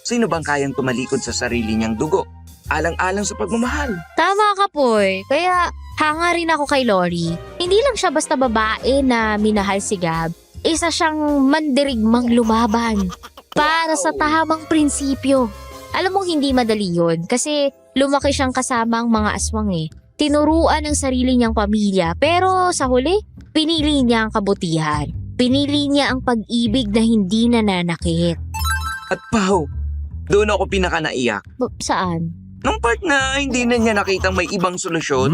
Sino bang kayang tumalikod sa sarili niyang dugo? Alang-alang sa pagmamahal. Tama ka, Poy. Kaya hanga rin ako kay Lori. Hindi lang siya basta babae na minahal si Gab. Isa siyang mandirigmang lumaban para sa tamang prinsipyo. Alam mong hindi madali yun kasi lumaki siyang kasama ang mga aswang eh. Tinuruan ang sarili niyang pamilya pero sa huli, pinili niya ang kabutihan. Pinili niya ang pag-ibig na hindi nananakit. At Pao, doon ako pinaka naiyak. Saan? Nung part na hindi na niya nakitang may ibang solusyon,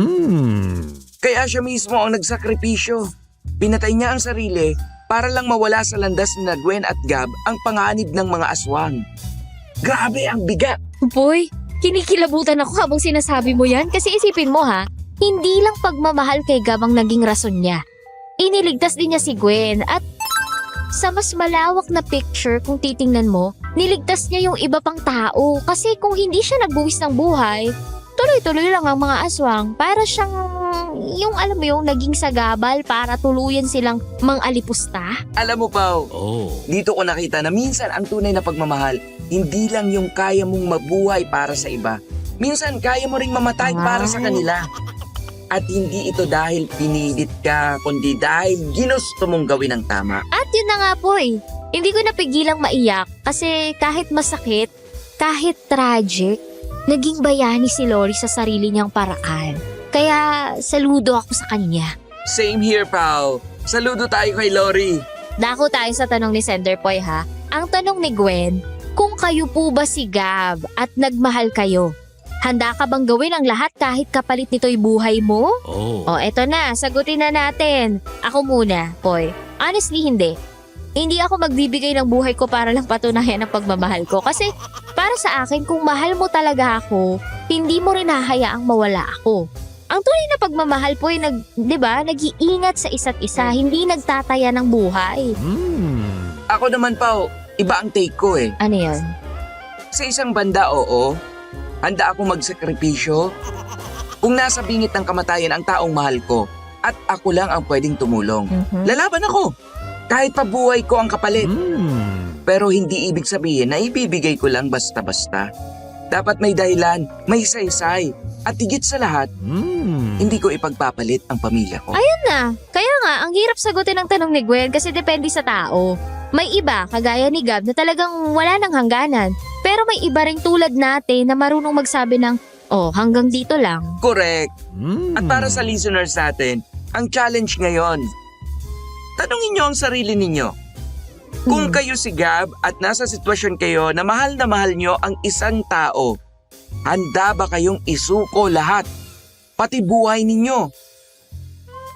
kaya siya mismo ang nagsakripisyo. Pinatay niya ang sarili para lang mawala sa landas ni Gwen at Gab ang panganib ng mga aswang. Grabe ang bigat! Boy, kinikilabutan ako habang sinasabi mo yan kasi isipin mo ha, hindi lang pagmamahal kay Gab ang naging rason niya. Iniligtas din niya si Gwen at sa mas malawak na picture kung titingnan mo, niligtas niya yung iba pang tao kasi kung hindi siya nagbuwis ng buhay, tuloy-tuloy lang ang mga aswang para siyang yung alam mo yung naging sagabal para tuluyan silang mang-alipusta. Alam mo, Pao, dito ko nakita na minsan ang tunay na pagmamahal, hindi lang yung kaya mong mabuhay para sa iba. Minsan kaya mo ring mamatay para sa kanila. At hindi ito dahil pinilit ka, kundi dahil ginusto mong gawin ang tama. At yun na nga po hindi ko napigilang maiyak kasi kahit masakit, kahit tragic, naging bayani si Lori sa sarili niyang paraan. Kaya saludo ako sa kanya. Same here, Pao. Saludo tayo kay Lori. Dako tayo sa tanong ni Senderpoy ha. Ang tanong ni Gwen, kung kayo po ba si Gab at nagmahal kayo, handa ka bang gawin ang lahat kahit kapalit nito'y buhay mo? O eto na, sagutin na natin. Ako muna, Poy. Honestly, hindi. Hindi ako magbibigay ng buhay ko para lang patunayan ang pagmamahal ko. Kasi para sa akin, kung mahal mo talaga ako, hindi mo rin hahayaang mawala ako. Ang tunay na pagmamahal po ay nag-iingat sa isa't isa, hindi nagtataya ng buhay. Ako naman, Pao, iba ang take ko eh. Ano yun? Sa isang banda, oo. Handa akong magsakripisyo kung nasa bingit ng kamatayan ang taong mahal ko at ako lang ang pwedeng tumulong. Lalaban ako kahit pa buhay ko ang kapalit. Pero hindi ibig sabihin na ibibigay ko lang basta-basta. Dapat may dahilan, may saysay at higit sa lahat, hindi ko ipagpapalit ang pamilya ko. Ayun na. Kaya nga, ang hirap sagutin ang tanong ni Gwen kasi depende sa tao. May iba, kagaya ni Gab, na talagang wala nang hangganan. Pero may iba ring tulad natin na marunong magsabi ng, hanggang dito lang. Correct. At para sa listeners natin, ang challenge ngayon, tanungin nyo ang sarili ninyo. Kung kayo si Gab at nasa sitwasyon kayo na mahal nyo ang isang tao, handa ba kayong isuko lahat, pati buhay ninyo?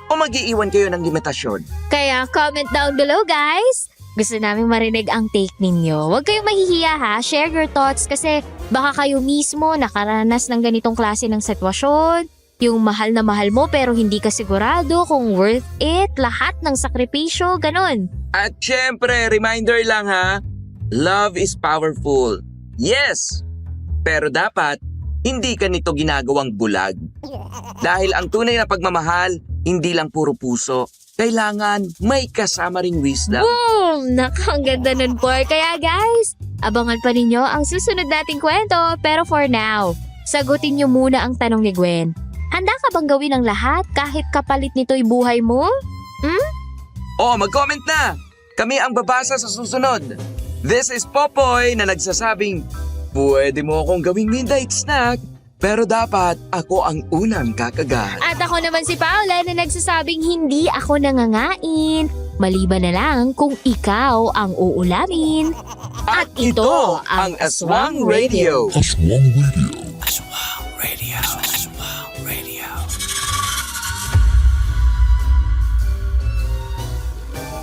O mag-iiwan kayo ng limitasyon? Kaya comment down below, guys! Gusto namin marinig ang take ninyo. Huwag kayong mahihiya ha, share your thoughts kasi baka kayo mismo nakaranas ng ganitong klase ng sitwasyon. Yung mahal na mahal mo pero hindi ka sigurado kung worth it, lahat ng sakripisyo, ganun. At syempre, reminder lang ha, love is powerful. Yes! Pero dapat, hindi ka nito ginagawang bulag. Dahil ang tunay na pagmamahal, hindi lang puro puso. Kailangan may kasama ring wisdom. Boom! Ang ganda nun, Boy. Kaya guys, abangan pa ninyo ang susunod nating kwento. Pero for now, sagutin nyo muna ang tanong ni Gwen. Handa ka bang gawin ang lahat kahit kapalit nito'y buhay mo? Mag-comment na! Kami ang babasa sa susunod. This is Popoy na nagsasabing, pwede mo akong gawing midnight snack, pero dapat ako ang unang kakagat. At ako naman si Paula na nagsasabing hindi ako nangangain. Maliban na lang kung ikaw ang uulamin. At ito ang Aswang Radio. Aswang Radio. Aswang Radio.